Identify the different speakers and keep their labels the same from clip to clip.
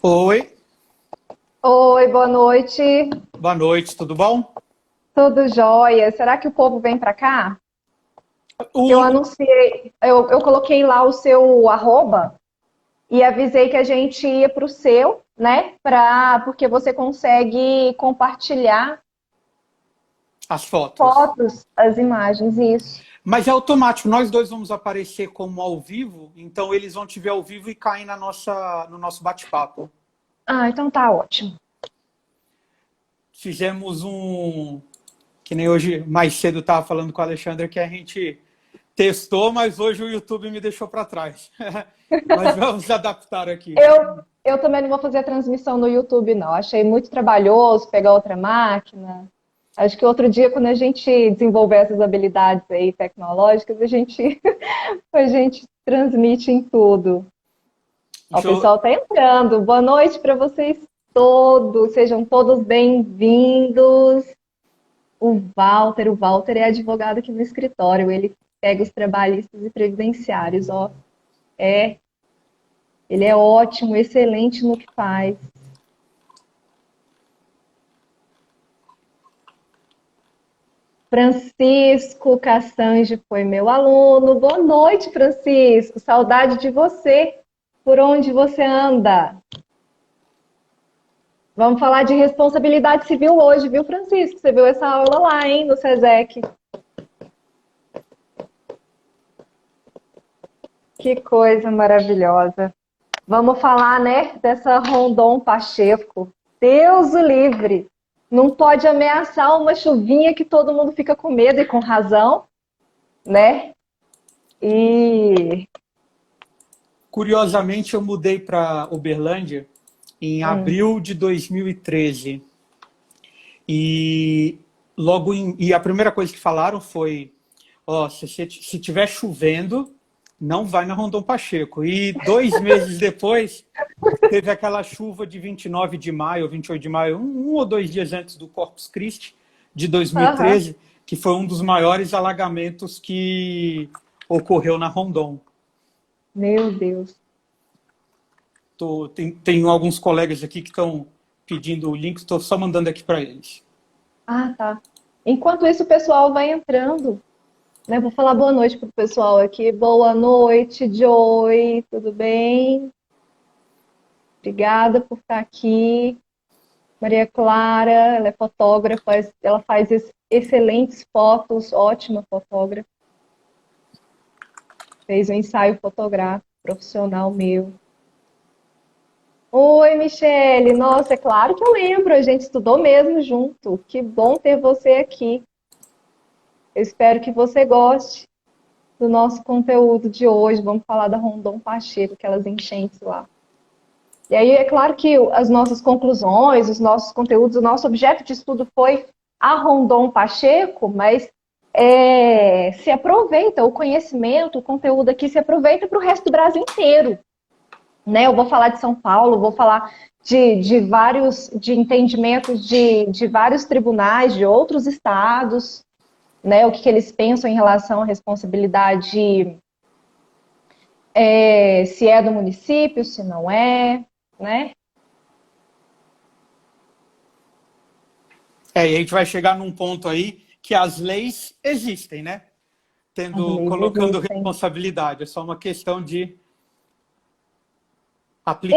Speaker 1: Oi,
Speaker 2: Oi, boa noite.
Speaker 1: boa noite, tudo bom?
Speaker 2: Tudo jóia? Será que o povo vem para cá? Eu
Speaker 1: O,
Speaker 2: anunciei, eu coloquei lá o seu arroba e avisei que a gente ia para o seu, né? Porque você consegue compartilhar
Speaker 1: as fotos.
Speaker 2: fotos, as imagens, isso.
Speaker 1: Mas é automático, nós dois vamos aparecer como ao vivo, então eles vão te ver ao vivo e caem no nosso bate-papo.
Speaker 2: Ah, então tá ótimo.
Speaker 1: Fizemos que nem hoje, mais cedo estava falando com a Alexandra, que a gente testou, mas hoje o YouTube me deixou para trás. Mas vamos adaptar aqui.
Speaker 2: Eu também não vou fazer a transmissão no YouTube, não. Achei muito trabalhoso pegar outra máquina. Acho que outro dia, quando a gente desenvolver essas habilidades aí tecnológicas, a gente transmite em tudo. Ó, o
Speaker 1: Deixa eu-
Speaker 2: pessoal está entrando. Boa noite para vocês todos. Sejam todos bem-vindos. O Walter é advogado aqui no escritório. Ele pega os trabalhistas e previdenciários, ó. Ele é ótimo, excelente no que faz. Francisco Cassange foi meu aluno. Boa noite, Francisco. Saudade de você. Por onde você anda? Vamos falar de responsabilidade civil hoje, viu, Francisco? Você viu essa aula lá, hein, no SESEC. Que coisa maravilhosa. Vamos falar, né, dessa Rondon Pacheco. Deus o livre. Não pode ameaçar uma chuvinha que todo mundo fica com medo e com razão, né? E
Speaker 1: Curiosamente, eu mudei para Uberlândia em abril de 2013. E e a primeira coisa que falaram foi: ó, se tiver chovendo, não vai na Rondon Pacheco. E 2 meses depois, teve aquela chuva de 29 de maio, 28 de maio, um ou 2 dias antes do Corpus Christi de
Speaker 2: aham.
Speaker 1: 2013, que foi um dos maiores alagamentos que ocorreu na Rondon.
Speaker 2: Meu Deus.
Speaker 1: Tenho alguns colegas aqui que estão pedindo o link, estou só mandando aqui para eles.
Speaker 2: Ah, tá. Enquanto isso, o pessoal vai entrando, né? Vou falar boa noite pro pessoal aqui. Boa noite, Joy. Tudo bem? Obrigada por estar aqui. Maria Clara, ela é fotógrafa, ela faz excelentes fotos, ótima fotógrafa. Fez um ensaio fotográfico profissional meu. Oi, Michele. Nossa, é claro que eu lembro, a gente estudou mesmo junto. Que bom ter você aqui. Eu espero que você goste do nosso conteúdo de hoje. Vamos falar da Rondon Pacheco, aquelas enchentes lá. E aí, é claro que as nossas conclusões, os nossos conteúdos, o nosso objeto de estudo foi a Rondon Pacheco, mas se aproveita o conhecimento, o conteúdo aqui se aproveita para o resto do Brasil inteiro. Né? Eu vou falar de São Paulo, vou falar de vários de entendimentos de vários tribunais de outros estados, né? O que eles pensam em relação à responsabilidade, se é do município, se não é, né?
Speaker 1: E a gente vai chegar num ponto aí que as leis existem, né?
Speaker 2: As leis
Speaker 1: Colocando
Speaker 2: existem.
Speaker 1: responsabilidade, é só uma questão de aplicar.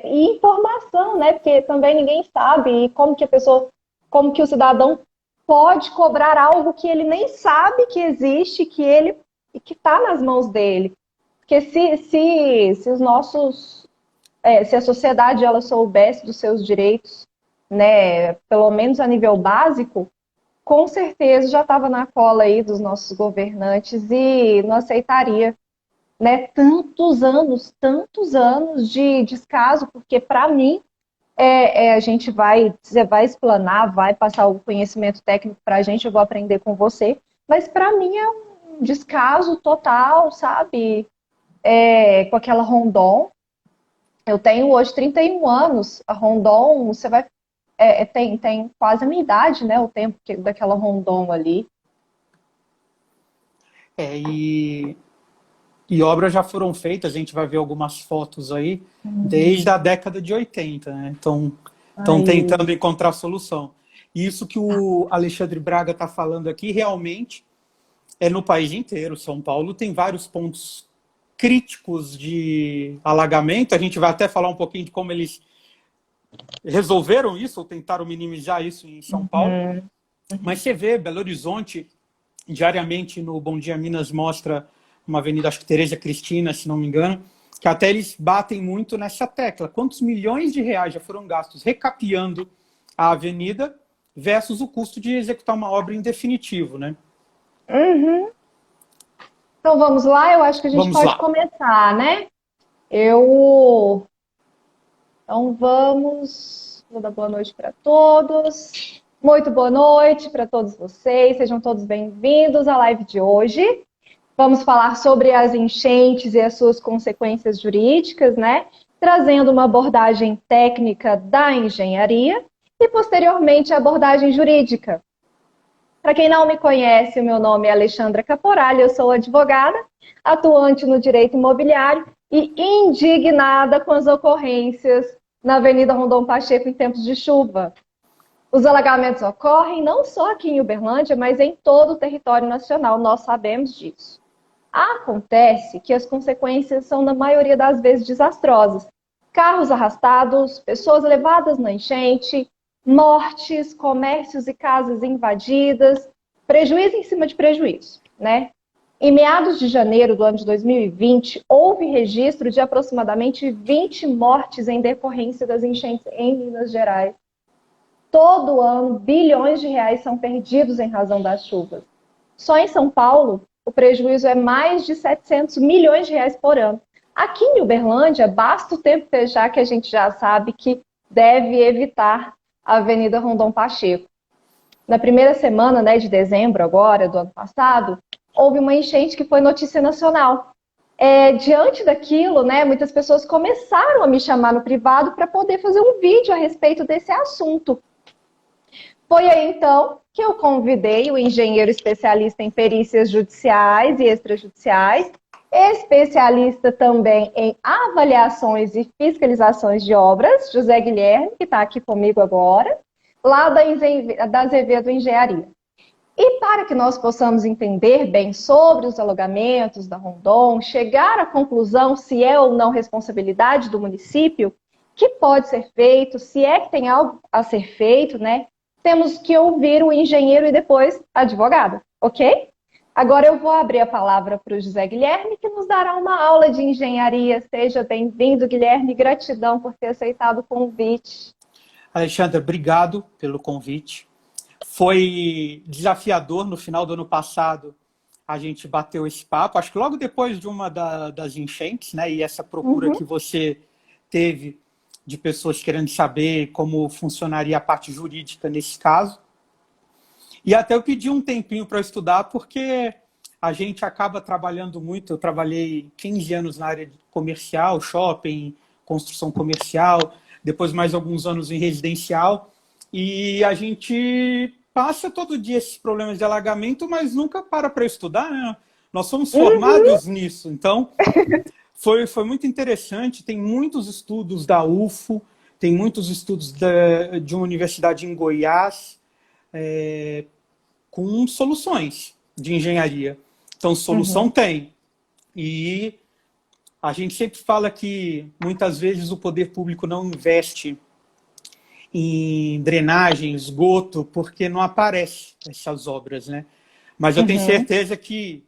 Speaker 2: Informação, né? Porque também ninguém sabe como que a pessoa, como que o cidadão pode cobrar algo que ele nem sabe que existe, que está nas mãos dele. Porque se os nossos, se a sociedade ela soubesse dos seus direitos, né, pelo menos a nível básico, com certeza já estava na cola aí dos nossos governantes e não aceitaria, né, tantos anos de descaso, porque para mim a gente você vai explanar, vai passar o conhecimento técnico para a gente, eu vou aprender com você, mas para mim é um descaso total, sabe? Com aquela Rondon. Eu tenho hoje 31 anos, a Rondon, você vai. Tem quase a minha idade, né? O tempo daquela Rondon ali.
Speaker 1: É, e E obras já foram feitas, a gente vai ver algumas fotos aí, desde a década de 80, né? Então, estão tentando encontrar solução. E isso que o Alexandre Braga está falando aqui, realmente, é no país inteiro. São Paulo tem vários pontos críticos de alagamento. A gente vai até falar um pouquinho de como eles resolveram isso, ou tentaram minimizar isso em São Paulo. Mas você vê, Belo Horizonte, diariamente no Bom Dia Minas mostra uma avenida, acho que Tereza Cristina, se não me engano, que até eles batem muito nessa tecla. Quantos milhões de reais já foram gastos recapeando a avenida versus o custo de executar uma obra em definitivo, né?
Speaker 2: Então vamos lá, eu acho que a gente pode começar, né? Então vamos. Vou dar boa noite para todos. Muito boa noite para todos vocês. Sejam todos bem-vindos à live de hoje. Vamos falar sobre as enchentes e as suas consequências jurídicas, né? Trazendo uma abordagem técnica da engenharia e, posteriormente, a abordagem jurídica. Para quem não me conhece, o meu nome é Alexandra Caporale, eu sou advogada, atuante no direito imobiliário e indignada com as ocorrências na Avenida Rondon Pacheco em tempos de chuva. Os alagamentos ocorrem não só aqui em Uberlândia, mas em todo o território nacional, nós sabemos disso. Acontece que as consequências são, na maioria das vezes, desastrosas. Carros arrastados, pessoas levadas na enchente, mortes, comércios e casas invadidas, prejuízo em cima de prejuízo, né? Em meados de janeiro do ano de 2020, houve registro de aproximadamente 20 mortes em decorrência das enchentes em Minas Gerais. Todo ano, bilhões de reais são perdidos em razão das chuvas. Só em São Paulo, o prejuízo é mais de 700 milhões de reais por ano. Aqui em Uberlândia, basta o tempo fechar que a gente já sabe que deve evitar a Avenida Rondon Pacheco. Na primeira semana, né, de dezembro agora, do ano passado, houve uma enchente que foi notícia nacional. Diante daquilo, né, muitas pessoas começaram a me chamar no privado para poder fazer um vídeo a respeito desse assunto. Foi aí, então, que eu convidei o engenheiro especialista em perícias judiciais e extrajudiciais, especialista também em avaliações e fiscalizações de obras, José Guilherme, que está aqui comigo agora, lá da Azevedo Engenharia. E para que nós possamos entender bem sobre os alagamentos da Rondon, chegar à conclusão se é ou não responsabilidade do município, que pode ser feito, se é que tem algo a ser feito, né? Temos que ouvir o engenheiro e depois a advogada, ok? Agora eu vou abrir a palavra para o José Guilherme, que nos dará uma aula de engenharia. Seja bem-vindo, Guilherme. Gratidão por ter aceitado o convite.
Speaker 1: Alexandra, obrigado pelo convite. Foi desafiador no final do ano passado. A gente bateu esse papo, acho que logo depois de uma das enchentes, né? E essa procura que você teve de pessoas querendo saber como funcionaria a parte jurídica nesse caso. E até eu pedi um tempinho para estudar, porque a gente acaba trabalhando muito. Eu trabalhei 15 anos na área comercial, shopping, construção comercial, depois mais alguns anos em residencial, e a gente passa todo dia esses problemas de alagamento, mas nunca para estudar, né? Nós somos formados nisso, então foi muito interessante. Tem muitos estudos da UFO, tem muitos estudos de uma universidade em Goiás, com soluções de engenharia. Então, solução tem. E a gente sempre fala que, muitas vezes, o poder público não investe em drenagem, esgoto, porque não aparecem essas obras, né? Mas eu tenho certeza que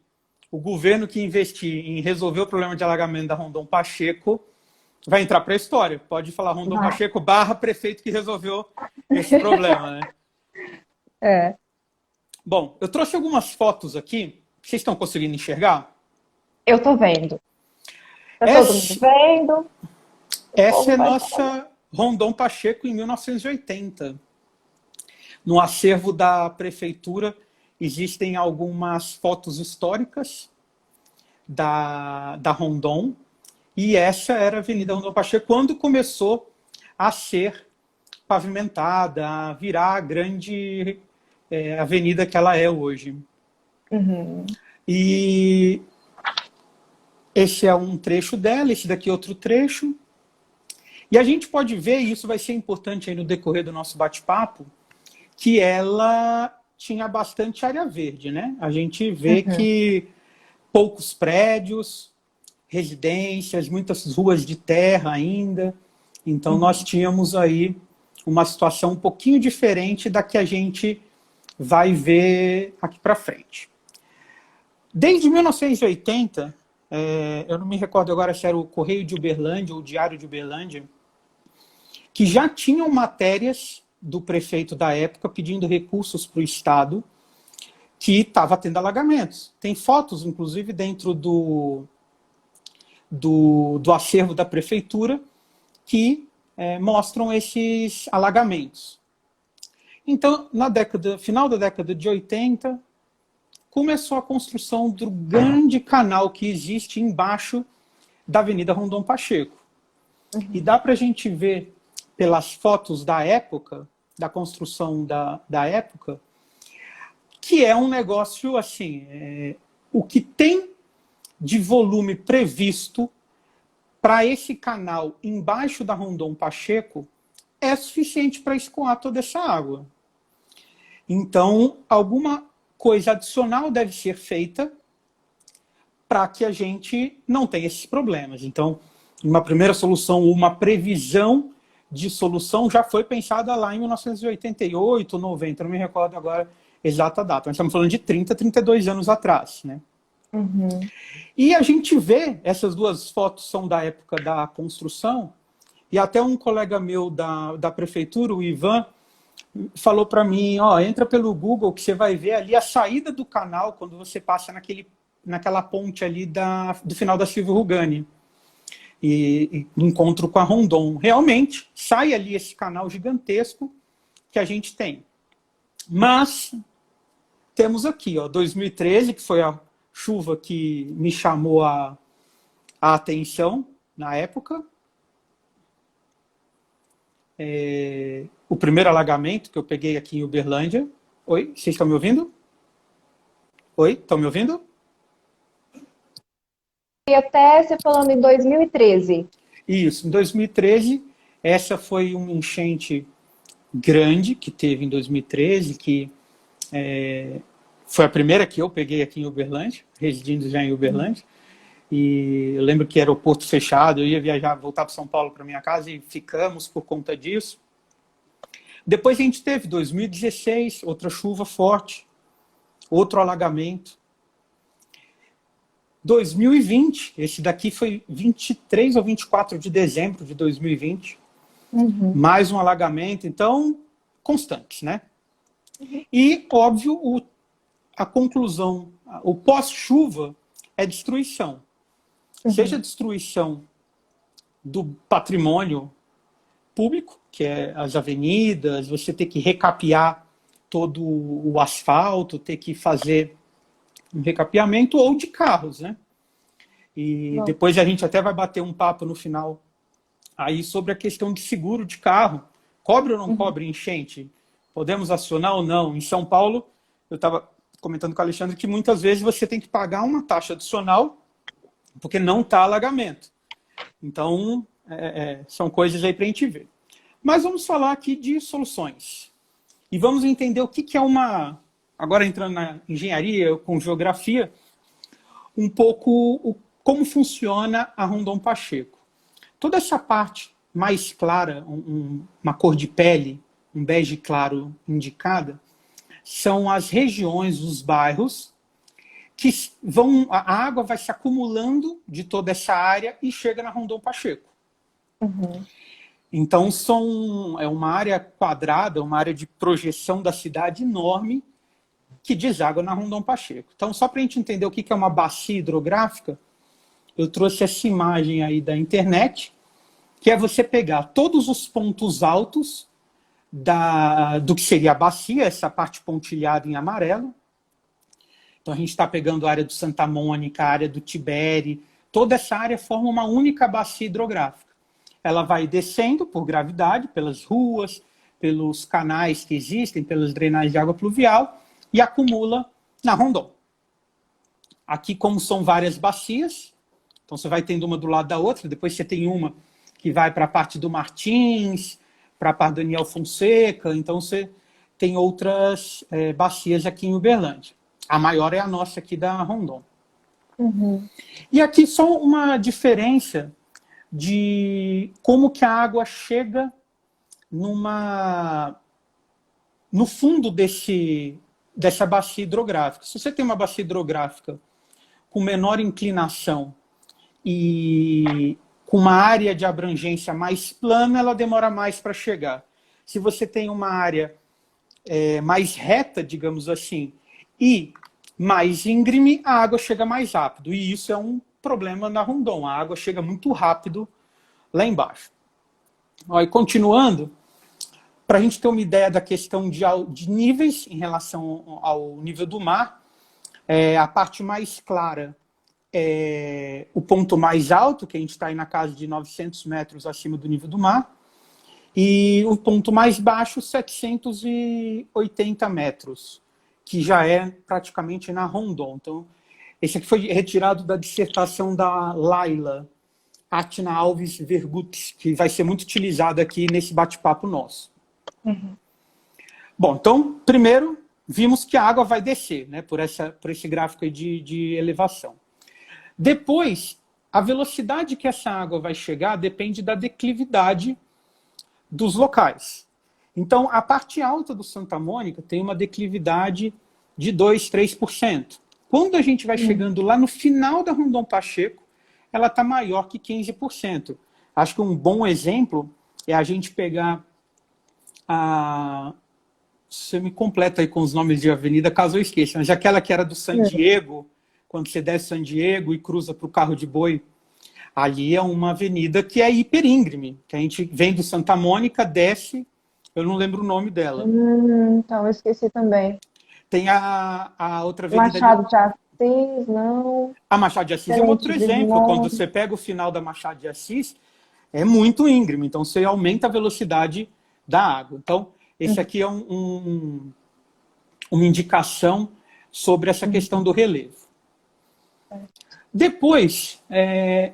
Speaker 1: o governo que investir em resolver o problema de alagamento da Rondon Pacheco vai entrar para a história. Pode falar Rondon Pacheco / prefeito que resolveu esse problema, né? Bom, eu trouxe algumas fotos aqui. Vocês estão conseguindo enxergar?
Speaker 2: Eu estou vendo. Está todo mundo vendo?
Speaker 1: Essa é nossa Rondon Pacheco em 1980. No acervo da prefeitura existem algumas fotos históricas da Rondon, e essa era a Avenida Rondon Pacheco quando começou a ser pavimentada, a virar a grande avenida que ela é hoje. E Esse é um trecho dela, esse daqui é outro trecho. E a gente pode ver, e isso vai ser importante aí no decorrer do nosso bate-papo, que ela tinha bastante área verde, né? A gente vê que poucos prédios, residências, muitas ruas de terra ainda. Então, nós tínhamos aí uma situação um pouquinho diferente da que a gente vai ver aqui para frente. Desde 1980, eu não me recordo agora se era o Correio de Uberlândia ou o Diário de Uberlândia, que já tinham matérias do prefeito da época pedindo recursos para o Estado, que estava tendo alagamentos. Tem fotos, inclusive, dentro do acervo da prefeitura, que mostram esses alagamentos. Então, final da década de 80, começou a construção do grande canal que existe embaixo da Avenida Rondon Pacheco. E dá para a gente ver, pelas fotos da época, da construção da época, que é um negócio assim, o que tem de volume previsto para esse canal embaixo da Rondon Pacheco é suficiente para escoar toda essa água. Então, alguma coisa adicional deve ser feita para que a gente não tenha esses problemas. Então, uma primeira solução, uma previsão de solução já foi pensada lá em 1988, 90, não me recordo agora a exata data. Nós estamos falando de 30, 32 anos atrás, né? E a gente vê, essas duas fotos são da época da construção, e até um colega meu da prefeitura, o Ivan, falou para mim, entra pelo Google que você vai ver ali a saída do canal quando você passa naquela ponte ali do final da Silvio Rugani. E encontro com a Rondon. Realmente, sai ali esse canal gigantesco que a gente tem. Mas, temos aqui, 2013, que foi a chuva que me chamou a atenção na época. O primeiro alagamento que eu peguei aqui em Uberlândia. Oi, vocês estão me ouvindo? Oi, estão me ouvindo?
Speaker 2: E até você falando em 2013.
Speaker 1: Isso, em 2013, essa foi uma enchente grande que teve em 2013, que foi a primeira que eu peguei aqui em Uberlândia, residindo já em Uberlândia. E eu lembro que aeroporto fechado, eu ia viajar, voltar para São Paulo para minha casa e ficamos por conta disso. Depois a gente teve 2016, outra chuva forte, outro alagamento. 2020, esse daqui foi 23 ou 24 de dezembro de 2020. Mais um alagamento, então, constantes, né? E, óbvio, a conclusão, o pós-chuva é destruição. Seja destruição do patrimônio público, que é as avenidas, você ter que recapear todo o asfalto, ter que fazer um recapeamento, ou de carros, né? E depois a gente até vai bater um papo no final aí sobre a questão de seguro de carro. Cobre ou não cobre enchente? Podemos acionar ou não? Em São Paulo, eu estava comentando com o Alexandre que muitas vezes você tem que pagar uma taxa adicional porque não está alagamento. Então, são coisas aí para a gente ver. Mas vamos falar aqui de soluções. E vamos entender o que é uma... Agora entrando na engenharia, com geografia, um pouco como funciona a Rondon Pacheco. Toda essa parte mais clara, uma cor de pele, um bege claro indicada, são as regiões, os bairros, que a água vai se acumulando de toda essa área e chega na Rondon Pacheco. Então, é uma área quadrada, uma área de projeção da cidade enorme, que deságua na Rondon Pacheco. Então, só para a gente entender o que é uma bacia hidrográfica, eu trouxe essa imagem aí da internet, que é você pegar todos os pontos altos do que seria a bacia, essa parte pontilhada em amarelo. Então, a gente está pegando a área do Santa Mônica, a área do Tibere, toda essa área forma uma única bacia hidrográfica. Ela vai descendo por gravidade, pelas ruas, pelos canais que existem, pelas drenagens de água pluvial, e acumula na Rondon. Aqui, como são várias bacias, Então você vai tendo uma do lado da outra, depois você tem uma que vai para a parte do Martins, para a parte do Daniel Fonseca, então você tem outras bacias aqui em Uberlândia. A maior é a nossa aqui da Rondon.
Speaker 2: Uhum.
Speaker 1: E aqui só uma diferença de como que a água chega no fundo dessa bacia hidrográfica. Se você tem uma bacia hidrográfica com menor inclinação e com uma área de abrangência mais plana, ela demora mais para chegar. Se você tem uma área mais reta, digamos assim, e mais íngreme, a água chega mais rápido. E isso é um problema na Rondon. A água chega muito rápido lá embaixo. E continuando, para a gente ter uma ideia da questão de níveis em relação ao nível do mar, a parte mais clara é o ponto mais alto, que a gente está aí na casa de 900 metros acima do nível do mar, e o ponto mais baixo, 780 metros, que já é praticamente na Rondon. Então, esse aqui foi retirado da dissertação da Laila Atina Alves Vergutes, que vai ser muito utilizada aqui nesse bate-papo nosso.
Speaker 2: Uhum.
Speaker 1: Bom, então, primeiro, vimos que a água vai descer, né, por esse gráfico aí de elevação. Depois, a velocidade que essa água vai chegar depende da declividade dos locais. Então, a parte alta do Santa Mônica tem uma declividade de 2%, 3%. Quando a gente vai chegando lá no final da Rondon Pacheco, ela está maior que 15%. Acho que um bom exemplo é a gente pegar você me completa aí com os nomes de avenida, caso eu esqueça, mas aquela que era do San Diego, quando você desce San Diego e cruza para o Carro de Boi, ali é uma avenida que é hiperíngreme, que a gente vem do Santa Mônica, desce, eu não lembro o nome dela.
Speaker 2: Então, eu esqueci também.
Speaker 1: Tem a outra avenida...
Speaker 2: Machado de Assis, não.
Speaker 1: A Machado de Assis é um outro exemplo. Quando você pega o final da Machado de Assis, é muito íngreme, então você aumenta a velocidade da água. Então, esse aqui é uma indicação sobre essa questão do relevo. Depois,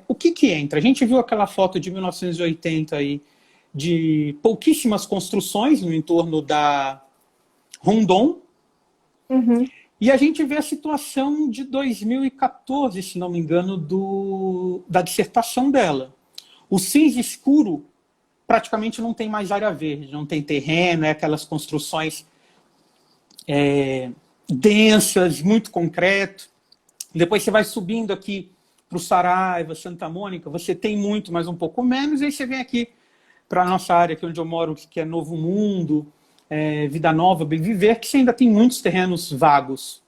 Speaker 1: o que entra? A gente viu aquela foto de 1980 aí, de pouquíssimas construções no entorno da Rondon, e a gente vê a situação de 2014, se não me engano, da dissertação dela. O cinza escuro praticamente não tem mais área verde, não tem terreno, aquelas construções densas, muito concreto. Depois você vai subindo aqui para o Saraiva, Santa Mônica, você tem muito, mas um pouco menos, e aí você vem aqui para a nossa área, aqui onde eu moro, que é Novo Mundo, Vida Nova, Bem Viver, que você ainda tem muitos terrenos vagos.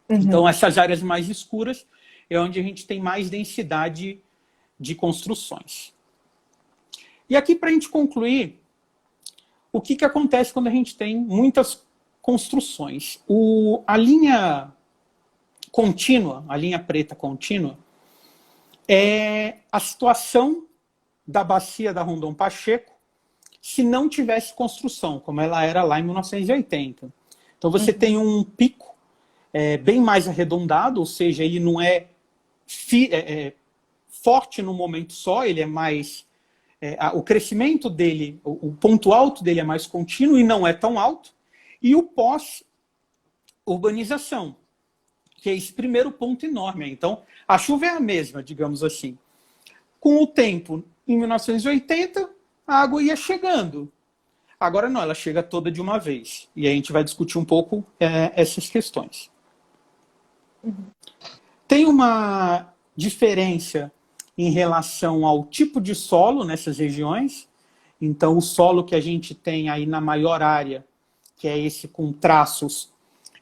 Speaker 1: Então, essas áreas mais escuras é onde a gente tem mais densidade de construções. E aqui, para a gente concluir, o que acontece quando a gente tem muitas construções? A linha contínua, a linha preta contínua, é a situação da bacia da Rondon Pacheco se não tivesse construção, como ela era lá em 1980. Então você tem um pico bem mais arredondado, ou seja, ele não é forte no momento só, ele é mais... o crescimento dele, o ponto alto dele é mais contínuo e não é tão alto, e o pós-urbanização, que é esse primeiro ponto enorme. Então, a chuva é a mesma, digamos assim. Com o tempo, em 1980, a água ia chegando. Agora não, ela chega toda de uma vez. E a gente vai discutir um pouco essas questões. Tem uma diferença em relação ao tipo de solo nessas regiões. Então, o solo que a gente tem aí na maior área, que é esse com traços,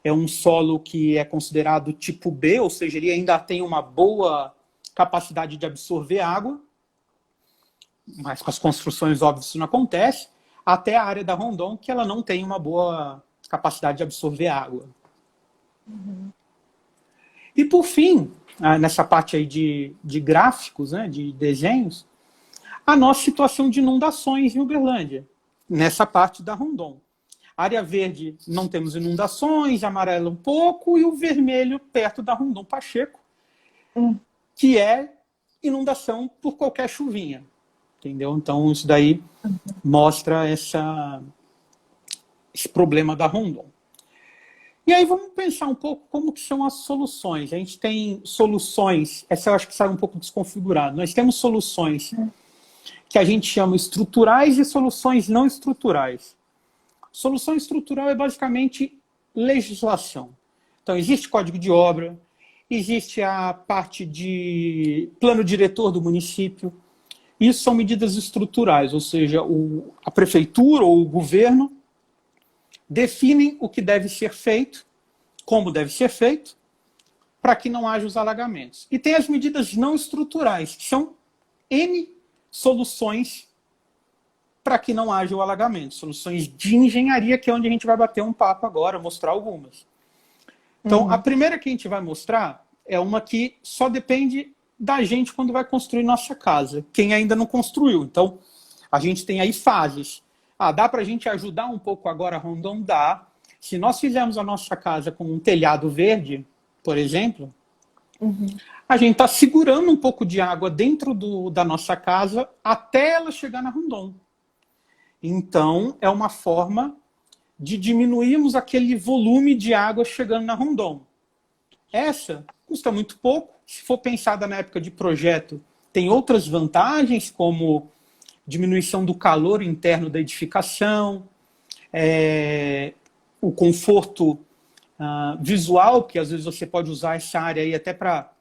Speaker 1: é um solo que é considerado tipo B, ou seja, ele ainda tem uma boa capacidade de absorver água, mas com as construções, óbvio, isso não acontece, até a área da Rondon, que ela não tem uma boa capacidade de absorver água. E, por fim, nessa parte aí de gráficos, né, de desenhos, a nossa situação de inundações em Uberlândia, nessa parte da Rondon. Área verde, não temos inundações, amarelo um pouco, e o vermelho perto da Rondon Pacheco, que é inundação por qualquer chuvinha. Entendeu? Então, isso daí mostra esse problema da Rondon. E aí vamos pensar um pouco como que são as soluções. A gente tem soluções, essa eu acho que sai um pouco desconfigurado. Nós temos soluções que a gente chama estruturais e soluções não estruturais. Solução estrutural é basicamente legislação. Então, existe código de obra, existe a parte de plano diretor do município. Isso são medidas estruturais, ou seja, a prefeitura ou o governo definem o que deve ser feito, como deve ser feito, para que não haja os alagamentos. E tem as medidas não estruturais, que são N soluções para que não haja o alagamento. Soluções de engenharia, que é onde a gente vai bater um papo agora, mostrar algumas. Então, a primeira que a gente vai mostrar é uma que só depende da gente quando vai construir nossa casa, quem ainda não construiu. Então, a gente tem aí fases. Dá para a gente ajudar um pouco agora, Rondon? Dá. Se nós fizermos a nossa casa com um telhado verde, por exemplo, a gente está segurando um pouco de água dentro da nossa casa até ela chegar na Rondon. Então, é uma forma de diminuirmos aquele volume de água chegando na Rondon. Essa custa muito pouco. Se for pensada na época de projeto, tem outras vantagens, como diminuição do calor interno da edificação, o conforto visual, que às vezes você pode usar essa área aí até para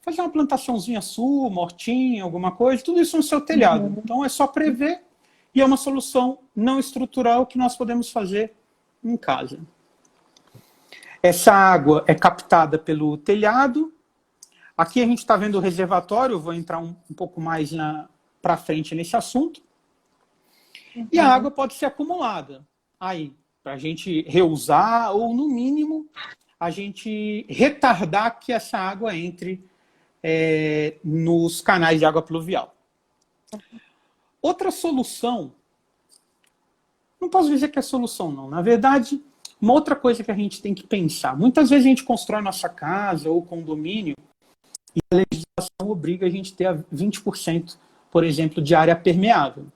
Speaker 1: fazer uma plantaçãozinha sua, uma hortinha, alguma coisa, tudo isso no seu telhado. Então é só prever e é uma solução não estrutural que nós podemos fazer em casa. Essa água é captada pelo telhado. Aqui a gente está vendo o reservatório, eu vou entrar um pouco mais para frente nesse assunto. E a água pode ser acumulada aí, para a gente reusar ou, no mínimo, a gente retardar que essa água entre nos canais de água pluvial. Outra solução, não posso dizer que é solução, não. Na verdade, uma outra coisa que a gente tem que pensar. Muitas vezes a gente constrói nossa casa ou condomínio e a legislação obriga a gente a ter 20%, por exemplo, de área permeável.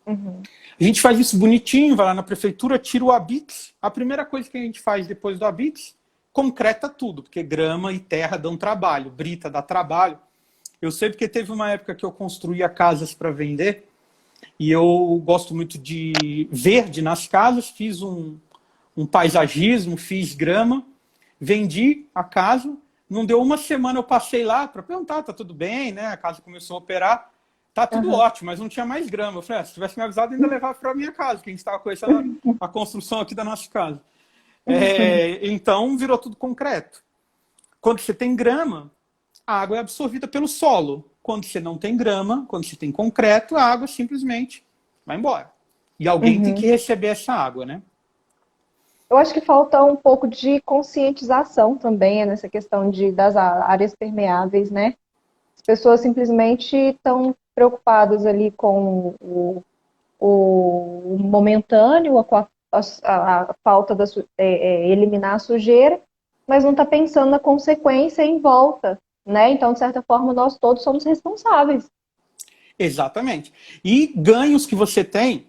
Speaker 1: A gente faz isso bonitinho, vai lá na prefeitura, tira o ABITS. A primeira coisa que a gente faz depois do ABITS, concreta tudo, porque grama e terra dão trabalho, brita dá trabalho. Eu sei porque teve uma época que eu construía casas para vender e eu gosto muito de verde nas casas, fiz um paisagismo, fiz grama, vendi a casa. Não deu uma semana, eu passei lá para perguntar, tá tudo bem, né? A casa começou a operar, tá tudo ótimo, mas não tinha mais grama. Eu falei, se tivesse me avisado, ainda levava para a minha casa, que a gente estava começando a construção aqui da nossa casa. Então, virou tudo concreto. Quando você tem grama, a água é absorvida pelo solo. Quando você não tem grama, quando você tem concreto, a água simplesmente vai embora. E alguém tem que receber essa água, né?
Speaker 2: Eu acho que falta um pouco de conscientização também nessa questão das áreas permeáveis, né? As pessoas simplesmente estão preocupadas ali com o momentâneo, a falta eliminar a sujeira, mas não está pensando na consequência em volta, né? Então, de certa forma, nós todos somos responsáveis.
Speaker 1: Exatamente. E ganhos que você tem,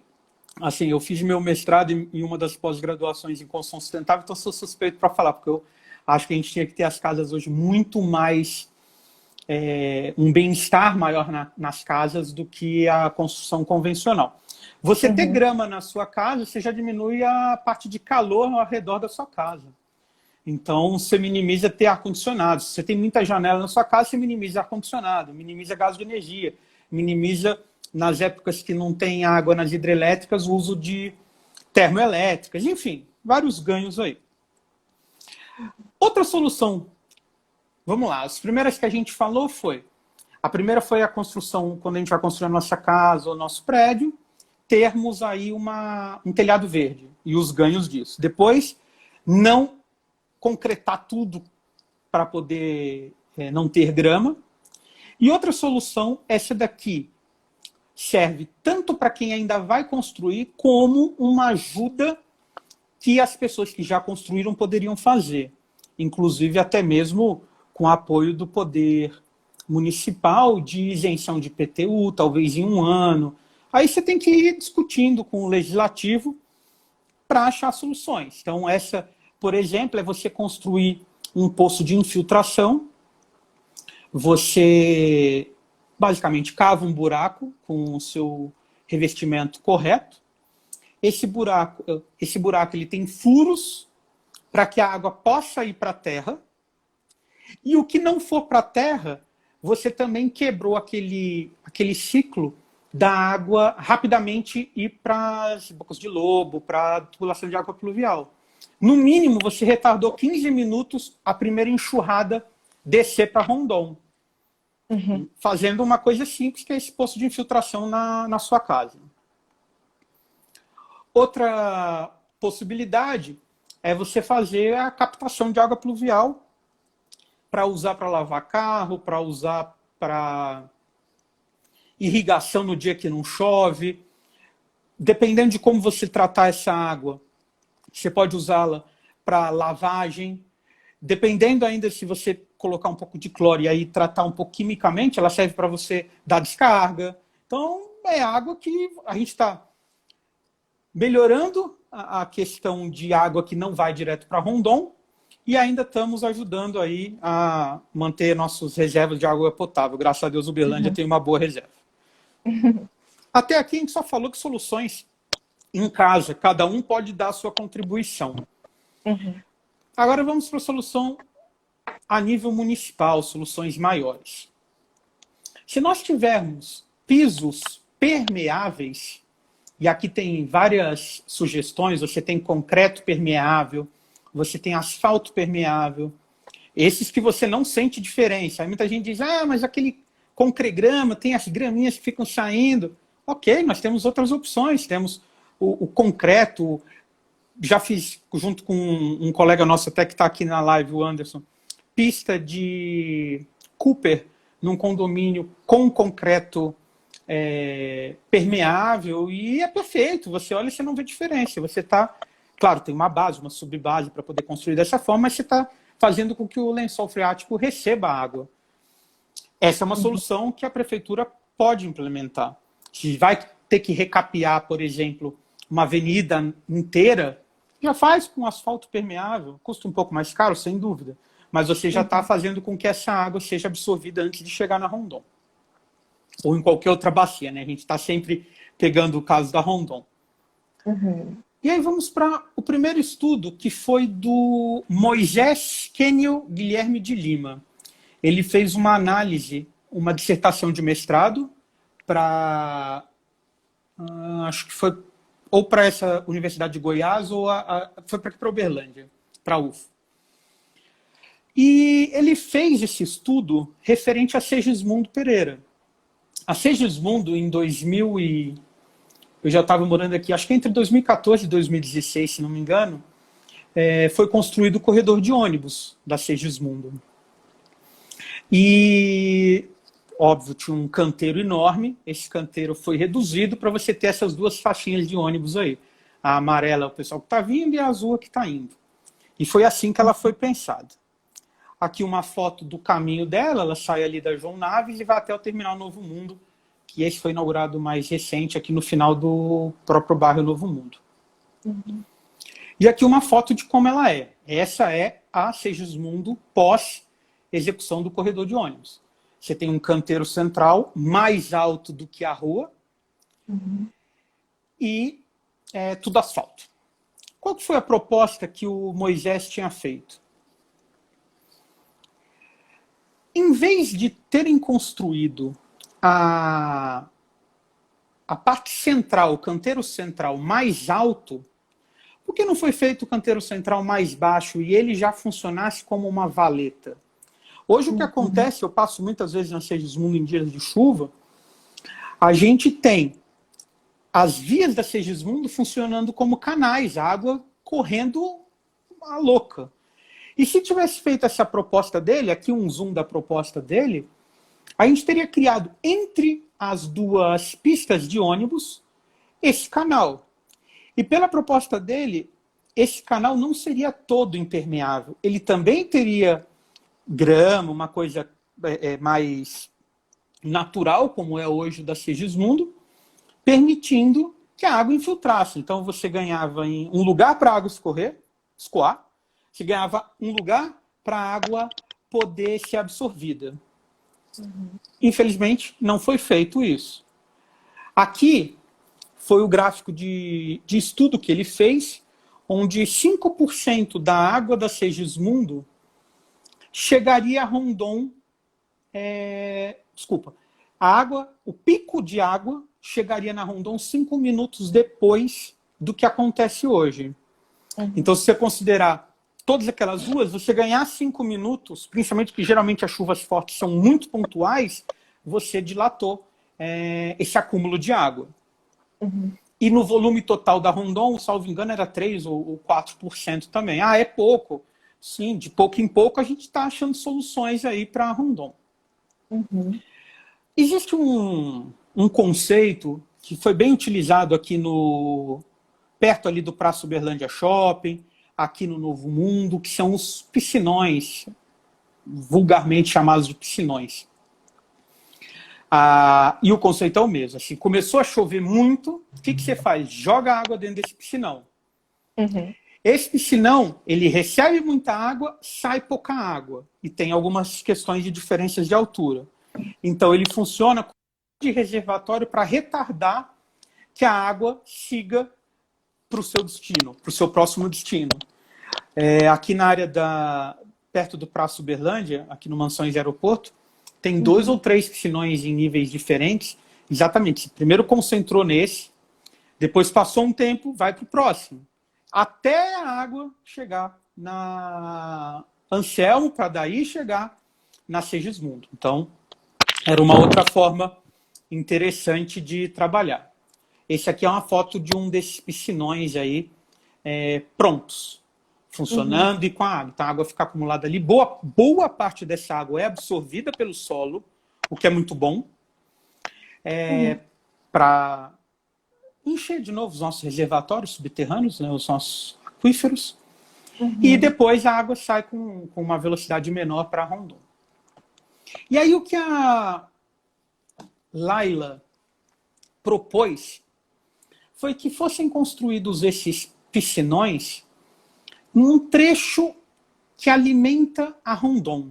Speaker 1: assim, eu fiz meu mestrado em uma das pós-graduações em construção sustentável, então sou suspeito para falar, porque eu acho que a gente tinha que ter as casas hoje muito mais, um bem-estar maior nas casas do que a construção convencional. Você ter grama na sua casa, você já diminui a parte de calor ao redor da sua casa. Então, você minimiza ter ar-condicionado. Se você tem muita janela na sua casa, você minimiza ar-condicionado, minimiza gasto de energia, minimiza, nas épocas que não tem água nas hidrelétricas, o uso de termoelétricas. Enfim, vários ganhos aí. Outra solução. Vamos lá. As primeiras que a gente falou a primeira foi a construção, quando a gente vai construir a nossa casa ou nosso prédio, termos aí um telhado verde e os ganhos disso. Depois, não concretar tudo para poder não ter grama. E outra solução, essa daqui, serve tanto para quem ainda vai construir, como uma ajuda que as pessoas que já construíram poderiam fazer. Inclusive, até mesmo com apoio do poder municipal de isenção de IPTU, talvez em um ano. Aí você tem que ir discutindo com o legislativo para achar soluções. Então, essa, por exemplo, é você construir um poço de infiltração. Você, basicamente, cava um buraco com o seu revestimento correto. Esse buraco ele tem furos para que a água possa ir para a terra. E o que não for para a terra, você também quebrou aquele ciclo da água rapidamente ir para as bocas de lobo, para a tubulação de água pluvial. No mínimo, você retardou 15 minutos a primeira enxurrada descer para Rondon. Fazendo uma coisa simples, que é esse poço de infiltração na sua casa. Outra possibilidade é você fazer a captação de água pluvial para usar para lavar carro, para usar para irrigação no dia que não chove. Dependendo de como você tratar essa água, você pode usá-la para lavagem. Dependendo ainda se você colocar um pouco de cloro e aí tratar um pouco quimicamente, ela serve para você dar descarga. Então, é água que a gente está melhorando a questão de água que não vai direto para Rondon e ainda estamos ajudando aí a manter nossas reservas de água potável. Graças a Deus, Uberlândia tem uma boa reserva. Até aqui a gente só falou que soluções em casa, cada um pode dar a sua contribuição. Agora vamos para a solução a nível municipal, soluções maiores. Se nós tivermos pisos permeáveis, e aqui tem várias sugestões, você tem concreto permeável, você tem asfalto permeável, esses que você não sente diferença. Aí muita gente diz, mas aquele concregrama, tem as graminhas que ficam saindo. Ok, nós temos outras opções, temos o concreto. Já fiz, junto com um colega nosso até que está aqui na live, o Anderson, pista de Cooper num condomínio com concreto permeável e é perfeito. Você olha e você não vê diferença. Você está, claro, tem uma base, uma subbase para poder construir dessa forma, mas você está fazendo com que o lençol freático receba água. Essa é uma solução que a prefeitura pode implementar. Se vai ter que recapear, por exemplo, uma avenida inteira, já faz com asfalto permeável. Custa um pouco mais caro, sem dúvida. Mas você já está fazendo com que essa água seja absorvida antes de chegar na Rondon. Ou em qualquer outra bacia, né? A gente está sempre pegando o caso da Rondon. E aí vamos para o primeiro estudo, que foi do Moisés Kenio Guilherme de Lima. Ele fez uma análise, uma dissertação de mestrado para... acho que foi ou para essa Universidade de Goiás ou foi para Uberlândia, para a UF. E ele fez esse estudo referente a Segismundo Pereira. A Segismundo, em 2000 eu já estava morando aqui, acho que entre 2014 e 2016, se não me engano, foi construído o corredor de ônibus da Segismundo. E, óbvio, tinha um canteiro enorme. Esse canteiro foi reduzido para você ter essas duas faixinhas de ônibus aí. A amarela é o pessoal que está vindo e a azul é que está indo. E foi assim que ela foi pensada. Aqui uma foto do caminho dela, ela sai ali da João Naves e vai até o Terminal Novo Mundo, que esse foi inaugurado mais recente, aqui no final do próprio bairro Novo Mundo. E aqui uma foto de como ela é. Essa é a Segismundo pós-execução do corredor de ônibus. Você tem um canteiro central mais alto do que a rua e tudo asfalto. Qual foi a proposta que o Moisés tinha feito? Em vez de terem construído a parte central, o canteiro central mais alto, por que não foi feito o canteiro central mais baixo e ele já funcionasse como uma valeta? Hoje o que acontece, eu passo muitas vezes na Segismundo em dias de chuva, a gente tem as vias da Segismundo funcionando como canais, a água correndo a louca. E se tivesse feito essa proposta dele, aqui um zoom da proposta dele, a gente teria criado entre as duas pistas de ônibus esse canal. E pela proposta dele, esse canal não seria todo impermeável. Ele também teria grama, uma coisa mais natural, como é hoje da Segismundo, permitindo que a água infiltrasse. Então você ganhava um lugar para a água escoar, você ganhava um lugar para a água poder ser absorvida. Infelizmente, não foi feito isso. Aqui foi o gráfico de estudo que ele fez, onde 5% da água da Segismundo chegaria a Rondon. O pico de água chegaria na Rondon 5 minutos depois do que acontece hoje. Então, se você considerar todas aquelas ruas, você ganhar 5 minutos, principalmente que geralmente as chuvas fortes são muito pontuais, você dilatou esse acúmulo de água. E no volume total da Rondon, salvo engano, era 3% ou 4% também. Ah, é pouco. Sim, de pouco em pouco a gente está achando soluções aí para a Rondon. Existe um conceito que foi bem utilizado aqui perto ali do Praça Uberlândia Shopping, aqui no Novo Mundo, que são os piscinões, vulgarmente chamados de piscinões. E o conceito é o mesmo. Assim, começou a chover muito, o que você faz? Joga água dentro desse piscinão. Esse piscinão, ele recebe muita água, sai pouca água. E tem algumas questões de diferenças de altura. Então, ele funciona como de reservatório para retardar que a água siga para o seu destino, para o seu próximo destino. Aqui na área perto do Praça Uberlândia, aqui no Mansões Aeroporto, tem 2 ou 3 piscinões em níveis diferentes. Exatamente. Primeiro concentrou nesse, depois passou um tempo, vai para o próximo. Até a água chegar na Anselmo, para daí chegar na Segismundo. Então, era uma outra forma interessante de trabalhar. Esse aqui é uma foto de um desses piscinões aí, prontos, funcionando e com a água. Então a água fica acumulada ali. Boa parte dessa água é absorvida pelo solo, o que é muito bom, para encher de novo os nossos reservatórios subterrâneos, né, os nossos aquíferos. E depois a água sai com uma velocidade menor para Rondon. E aí o que a Laila propôs foi que fossem construídos esses piscinões num trecho que alimenta a Rondon.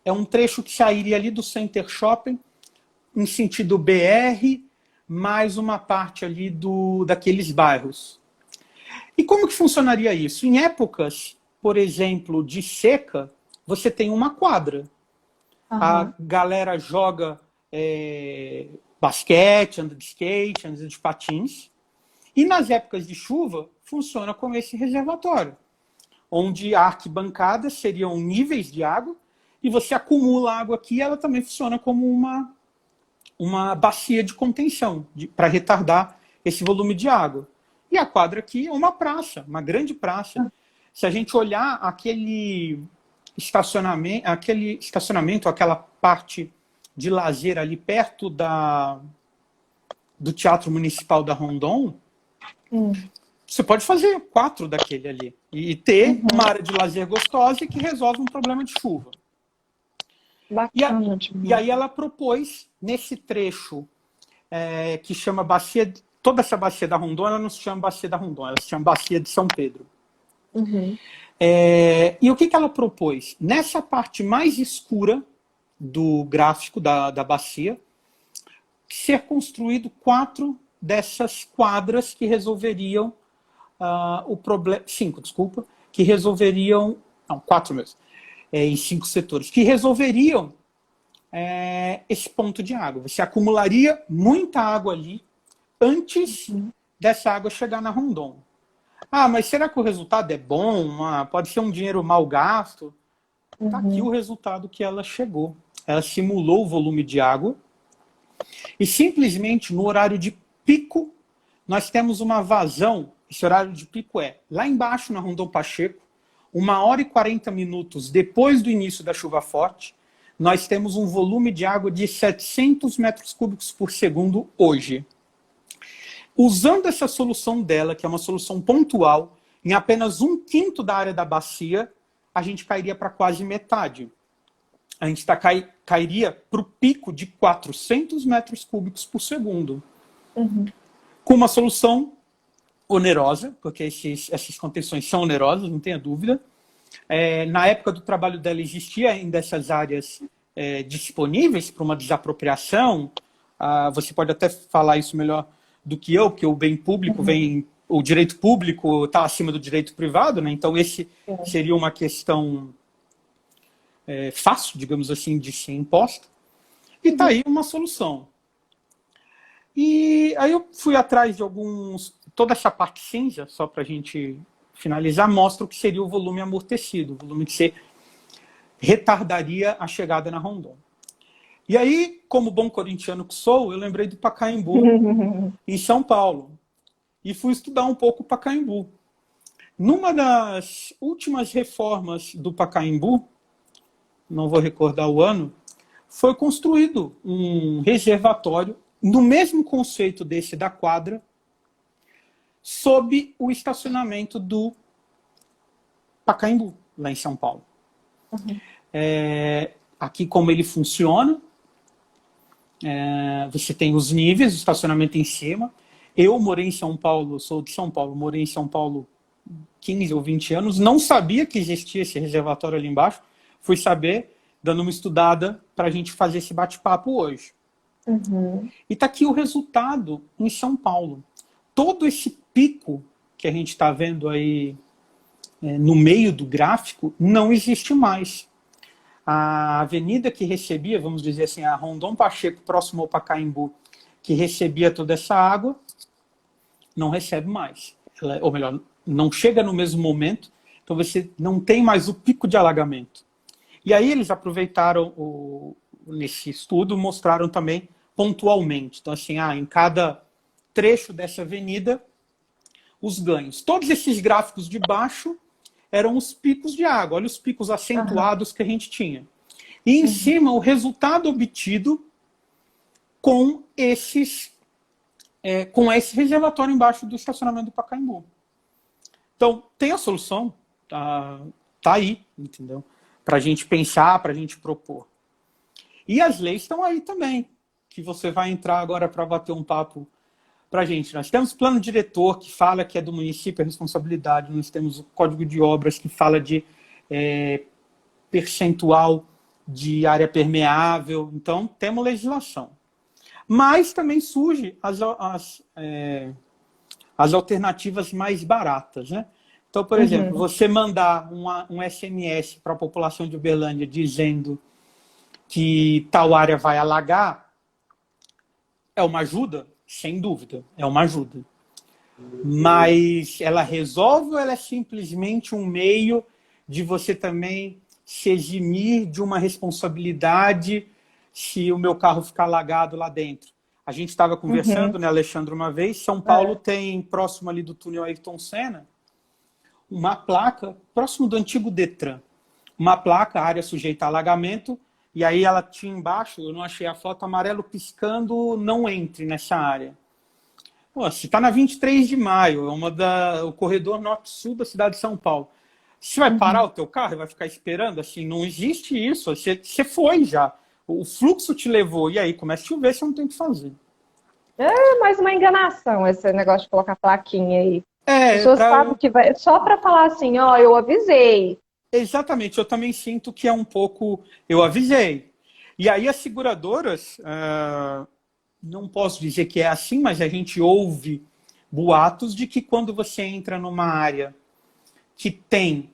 Speaker 1: É um trecho que sairia ali do Center Shopping, em sentido BR, mais uma parte ali daqueles bairros. E como que funcionaria isso? Em épocas, por exemplo, de seca, você tem uma quadra. A galera joga basquete, anda de skate, anda de patins. E nas épocas de chuva, funciona como esse reservatório, onde a arquibancada seriam níveis de água, e você acumula água aqui, e ela também funciona como uma bacia de contenção, para retardar esse volume de água. E a quadra aqui é uma praça, uma grande praça. Se a gente olhar aquele estacionamento, aquela parte de lazer ali perto do Teatro Municipal da Rondon, você pode fazer 4 daquele ali e ter uma área de lazer gostosa e que resolve um problema de chuva.
Speaker 2: Bacana,
Speaker 1: e aí ela propôs, nesse trecho que chama Bacia, toda essa bacia da Rondon, ela não se chama Bacia da Rondon, ela se chama Bacia de São Pedro. E o que ela propôs? Nessa parte mais escura do gráfico da bacia, ser construído 4 dessas quadras que resolveriam o problema. 5, desculpa, que resolveriam. Não, 4 mesmo. Em 5 setores, que resolveriam esse ponto de água. Você acumularia muita água ali antes dessa água chegar na Rondon. Ah, mas será que o resultado é bom? Pode ser um dinheiro mal gasto? Está aqui o resultado que ela chegou. Ela simulou o volume de água e simplesmente no horário de pico nós temos uma vazão. Esse horário de pico lá embaixo na Rondon Pacheco, 1h40 depois do início da chuva forte, nós temos um volume de água de 700 metros cúbicos por segundo hoje. Usando essa solução dela, que é uma solução pontual, em apenas 1/5 da área da bacia, a gente cairia para quase metade. A gente está cairia para o pico de 400 metros cúbicos por segundo.
Speaker 2: Uhum.
Speaker 1: Com uma solução onerosa, porque essas contenções são onerosas, não tenha dúvida. Na época do trabalho dela existia ainda essas áreas disponíveis para uma desapropriação. Você pode até falar isso melhor do que eu, porque o bem público o direito público está acima do direito privado, né? Então esse seria uma questão fácil, digamos assim, de ser imposta. E está aí uma solução. E aí eu fui atrás de toda essa parte cinza, só para a gente finalizar, mostra o que seria o volume amortecido, o volume que você retardaria a chegada na Rondon. E aí, como bom corintiano que sou, eu lembrei do Pacaembu, em São Paulo, e fui estudar um pouco o Pacaembu. Numa das últimas reformas do Pacaembu, não vou recordar o ano, foi construído um reservatório no mesmo conceito desse da quadra, sob o estacionamento do Pacaembu, lá em São Paulo. Aqui como ele funciona, você tem os níveis, o estacionamento em cima. Eu morei em São Paulo, sou de São Paulo, morei em São Paulo 15 ou 20 anos, não sabia que existia esse reservatório ali embaixo, fui saber dando uma estudada para a gente fazer esse bate-papo hoje. E está aqui o resultado em São Paulo. Todo esse pico que a gente está vendo aí no meio do gráfico não existe mais. A avenida que recebia, vamos dizer assim, a Rondon Pacheco, próximo ao Pacaembu, que recebia toda essa água, não recebe mais. Ou melhor, não chega no mesmo momento, então você não tem mais o pico de alagamento. E aí eles aproveitaram, nesse estudo, mostraram também pontualmente. Então, assim, em cada trecho dessa avenida, os ganhos. Todos esses gráficos de baixo eram os picos de água. Olha os picos acentuados que a gente tinha. E em cima, o resultado obtido com esse reservatório embaixo do estacionamento do Pacaembu. Então, tem a solução, tá aí, entendeu? Para a gente pensar, para a gente propor. E as leis estão aí também, que você vai entrar agora para bater um papo para a gente. Nós temos o plano diretor, que fala que é do município a responsabilidade, nós temos o Código de Obras, que fala de percentual de área permeável, então temos legislação. Mas também surgem as alternativas mais baratas, né? Então, por exemplo, você mandar um SMS para a população de Uberlândia dizendo que tal área vai alagar, é uma ajuda? Sem dúvida, é uma ajuda. Mas ela resolve ou ela é simplesmente um meio de você também se eximir de uma responsabilidade se o meu carro ficar alagado lá dentro? A gente estava conversando, né, Alexandre, uma vez, São Paulo tem, próximo ali do túnel Ayrton Senna, uma placa, próximo do antigo Detran, uma placa, área sujeita a alagamento, e aí ela tinha embaixo, eu não achei a foto, amarelo piscando, não entre nessa área. Pô, se está na 23 de maio, é o corredor norte-sul da cidade de São Paulo. Você vai parar o teu carro e vai ficar esperando? Assim, não existe isso, você foi já. O fluxo te levou, e aí começa a chover, você não tem o que fazer.
Speaker 2: É mais uma enganação esse negócio de colocar plaquinha aí. As pessoas sabem que vai. Só para falar assim, ó, eu avisei.
Speaker 1: Exatamente, eu também sinto que é um pouco. Eu avisei. E aí as seguradoras, não posso dizer que é assim, mas a gente ouve boatos de que quando você entra numa área que tem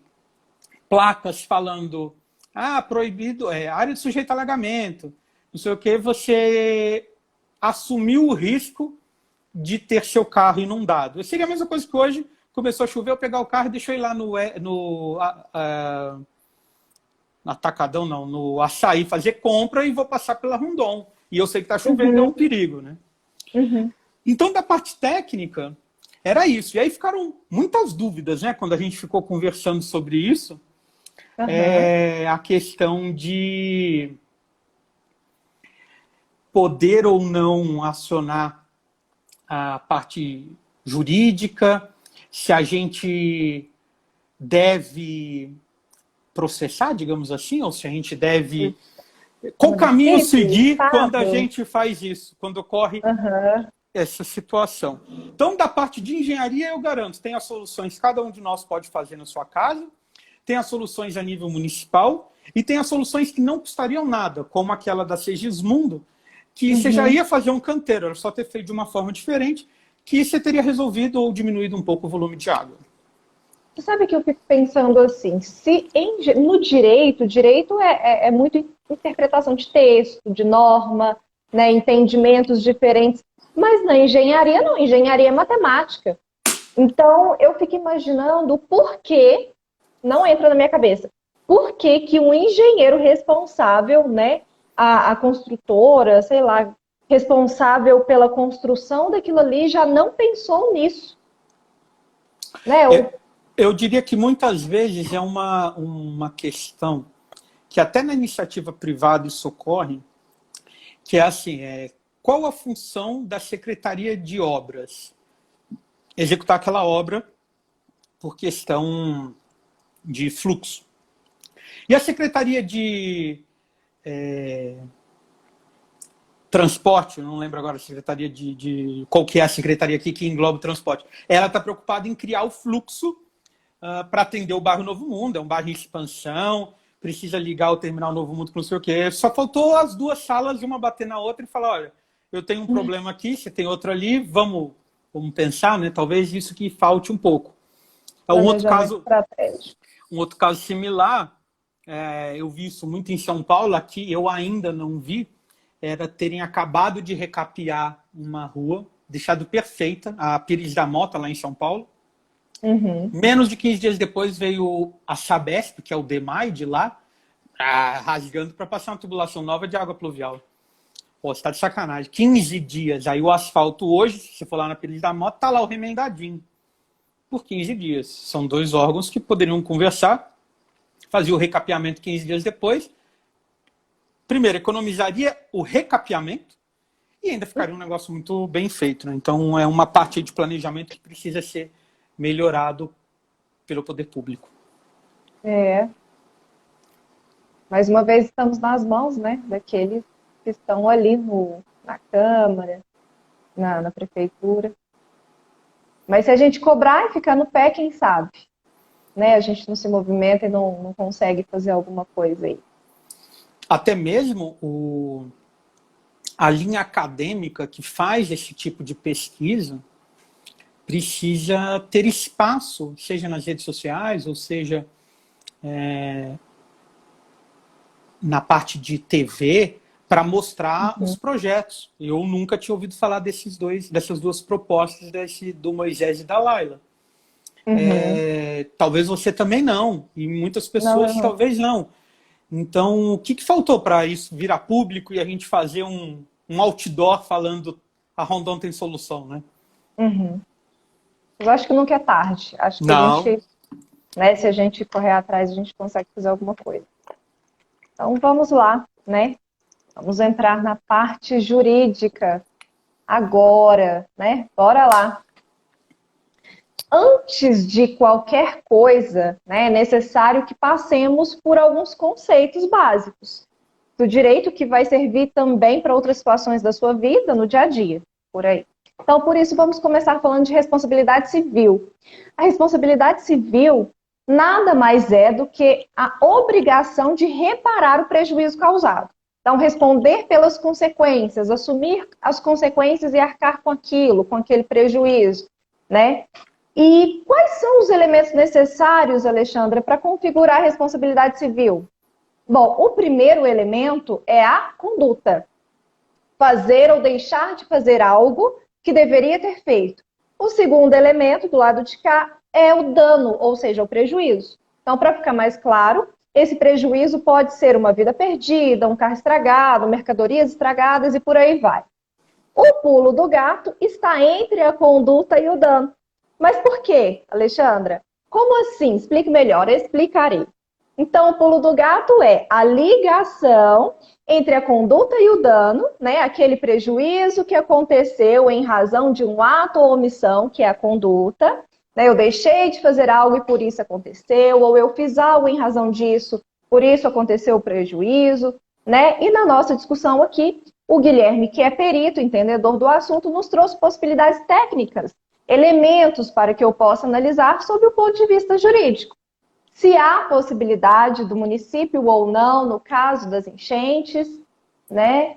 Speaker 1: placas falando proibido, área de sujeito a alagamento, não sei o que, você assumiu o risco de ter seu carro inundado. Seria a mesma coisa que hoje começou a chover, eu pegar o carro e deixar ele lá no Atacadão, não, no Açaí, fazer compra e vou passar pela Rondon. E eu sei que está chovendo, é um perigo, né? Então, da parte técnica, era isso. E aí ficaram muitas dúvidas, né? Quando a gente ficou conversando sobre isso, a questão de poder ou não acionar a parte jurídica, se a gente deve processar, digamos assim, ou se a gente deve Qual caminho seguir
Speaker 2: Estado.
Speaker 1: quando a gente faz isso? Quando ocorre essa situação? Então, da parte de engenharia, eu garanto, tem as soluções que cada um de nós pode fazer na sua casa, tem as soluções a nível municipal e tem as soluções que não custariam nada, como aquela da Segismundo, que você já ia fazer um canteiro, era só ter feito de uma forma diferente, que você teria resolvido ou diminuído um pouco o volume de água.
Speaker 2: Você sabe que eu fico pensando assim, se no direito é muito interpretação de texto, de norma, né, entendimentos diferentes, mas na engenharia não, engenharia é matemática. Então eu fico imaginando por que, não entra na minha cabeça, por que que um engenheiro responsável, né, a construtora, sei lá, responsável pela construção daquilo ali já não pensou nisso, né?
Speaker 1: Eu diria que muitas vezes é uma questão que até na iniciativa privada isso ocorre, que é assim, qual a função da Secretaria de Obras? Executar aquela obra por questão de fluxo. E a Secretaria de Transporte, não lembro agora a Secretaria qual que é a Secretaria aqui que engloba o transporte, ela está preocupada em criar o fluxo para atender o bairro Novo Mundo, é um bairro em expansão, precisa ligar o terminal Novo Mundo com não sei o quê. Só faltou as duas salas, uma bater na outra e falar, olha, eu tenho um problema aqui, você tem outro ali, vamos pensar, né? Talvez isso que falte um pouco. Um outro caso similar, eu vi isso muito em São Paulo, aqui eu ainda não vi, era terem acabado de recapear uma rua, deixado perfeita, a Pires da Mota, lá em São Paulo. Menos de 15 dias depois veio a Sabesp, que é o DEMAI de lá, rasgando para passar uma tubulação nova de água pluvial. Pô, você tá de sacanagem. 15 dias. Aí o asfalto hoje, se você for lá na Pires da Mota, tá lá o remendadinho. Por 15 dias. São dois órgãos que poderiam conversar, fazer o recapeamento 15 dias depois. Primeiro, economizaria o recapeamento e ainda ficaria um negócio muito bem feito, né? Então, é uma parte de planejamento que precisa ser melhorado pelo poder público.
Speaker 2: Mais uma vez estamos nas mãos, né, daqueles que estão ali na Câmara, na Prefeitura. Mas se a gente cobrar e ficar no pé, quem sabe? Né? A gente não se movimenta e não consegue fazer alguma coisa aí.
Speaker 1: Até mesmo a linha acadêmica que faz esse tipo de pesquisa precisa ter espaço, seja nas redes sociais, ou seja na parte de TV, para mostrar os projetos. Eu nunca tinha ouvido falar dessas duas propostas, do Moisés e da Laila. Talvez você também não, e muitas pessoas talvez não. Então, o que faltou para isso virar público e a gente fazer um outdoor falando a Rondon tem solução, né?
Speaker 2: Eu acho que nunca é tarde. Acho que a gente, né, se a gente correr atrás, a gente consegue fazer alguma coisa. Então, vamos lá, né? Vamos entrar na parte jurídica agora, né? Bora lá. Antes de qualquer coisa, né, é necessário que passemos por alguns conceitos básicos do direito que vai servir também para outras situações da sua vida, no dia a dia, por aí. Então, por isso, vamos começar falando de responsabilidade civil. A responsabilidade civil nada mais é do que a obrigação de reparar o prejuízo causado. Então, responder pelas consequências, assumir as consequências e arcar com aquilo, com aquele prejuízo, né? E quais são os elementos necessários, Alexandra, para configurar a responsabilidade civil? Bom, o primeiro elemento é a conduta. Fazer ou deixar de fazer algo que deveria ter feito. O segundo elemento, do lado de cá, é o dano, ou seja, o prejuízo. Então, para ficar mais claro, esse prejuízo pode ser uma vida perdida, um carro estragado, mercadorias estragadas e por aí vai. O pulo do gato está entre a conduta e o dano. Mas por quê, Alexandra? Como assim? Explique melhor, eu explicarei. Então, o pulo do gato é a ligação entre a conduta e o dano, né? Aquele prejuízo que aconteceu em razão de um ato ou omissão, que é a conduta. Né? Eu deixei de fazer algo e por isso aconteceu, ou eu fiz algo em razão disso, por isso aconteceu o prejuízo. né? E na nossa discussão aqui, o Guilherme, que é perito, entendedor do assunto, nos trouxe possibilidades técnicas, elementos para que eu possa analisar sob o ponto de vista jurídico. Se há possibilidade do município ou não, no caso das enchentes, né?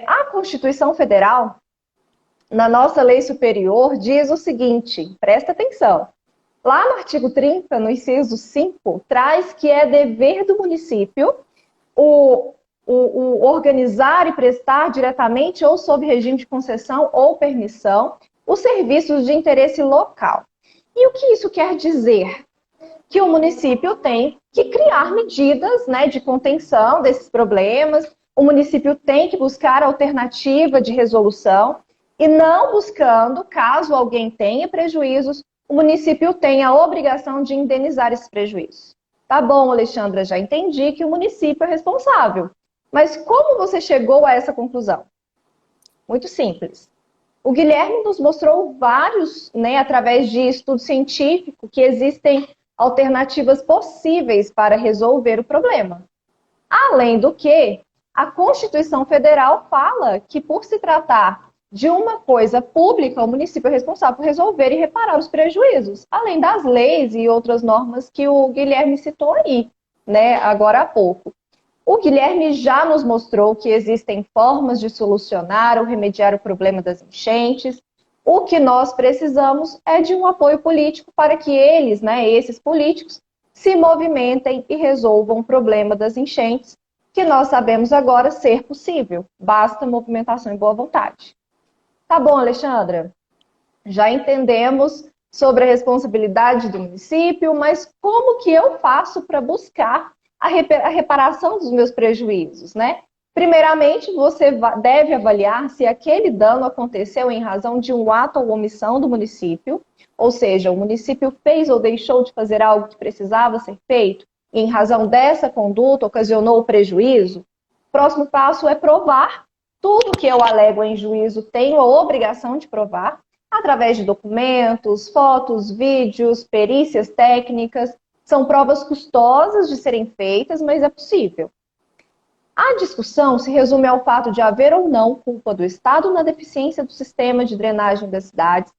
Speaker 2: A Constituição Federal, na nossa lei superior, diz o seguinte, presta atenção. Lá no artigo 30, no inciso 5, traz que é dever do município o organizar e prestar diretamente ou sob regime de concessão ou permissão os serviços de interesse local. E o que isso quer dizer? Que o município tem que criar medidas, né, de contenção desses problemas, o município tem que buscar alternativa de resolução e não buscando, caso alguém tenha prejuízos, o município tem a obrigação de indenizar esses prejuízos. Tá bom, Alexandra, já entendi que o município é responsável. Mas como você chegou a essa conclusão? Muito simples. O Guilherme nos mostrou vários, né, através de estudo científico, que existem alternativas possíveis para resolver o problema. Além do que, a Constituição Federal fala que, por se tratar de uma coisa pública, o município é responsável por resolver e reparar os prejuízos, além das leis e outras normas que o Guilherme citou aí, né, agora há pouco. O Guilherme já nos mostrou que existem formas de solucionar ou remediar o problema das enchentes. O que nós precisamos é de um apoio político para que eles, né, esses políticos, se movimentem e resolvam o problema das enchentes, que nós sabemos agora ser possível. Basta movimentação e boa vontade. Tá bom, Alexandra? Já entendemos sobre a responsabilidade do município, mas como que eu faço para buscar a reparação dos meus prejuízos, né? Primeiramente, você deve avaliar se aquele dano aconteceu em razão de um ato ou omissão do município, ou seja, o município fez ou deixou de fazer algo que precisava ser feito, e em razão dessa conduta ocasionou o prejuízo. O próximo passo é provar. Tudo que eu alego em juízo tenho a obrigação de provar, através de documentos, fotos, vídeos, perícias técnicas. São provas custosas de serem feitas, mas é possível. A discussão se resume ao fato de haver ou não culpa do Estado na deficiência do sistema de drenagem das cidades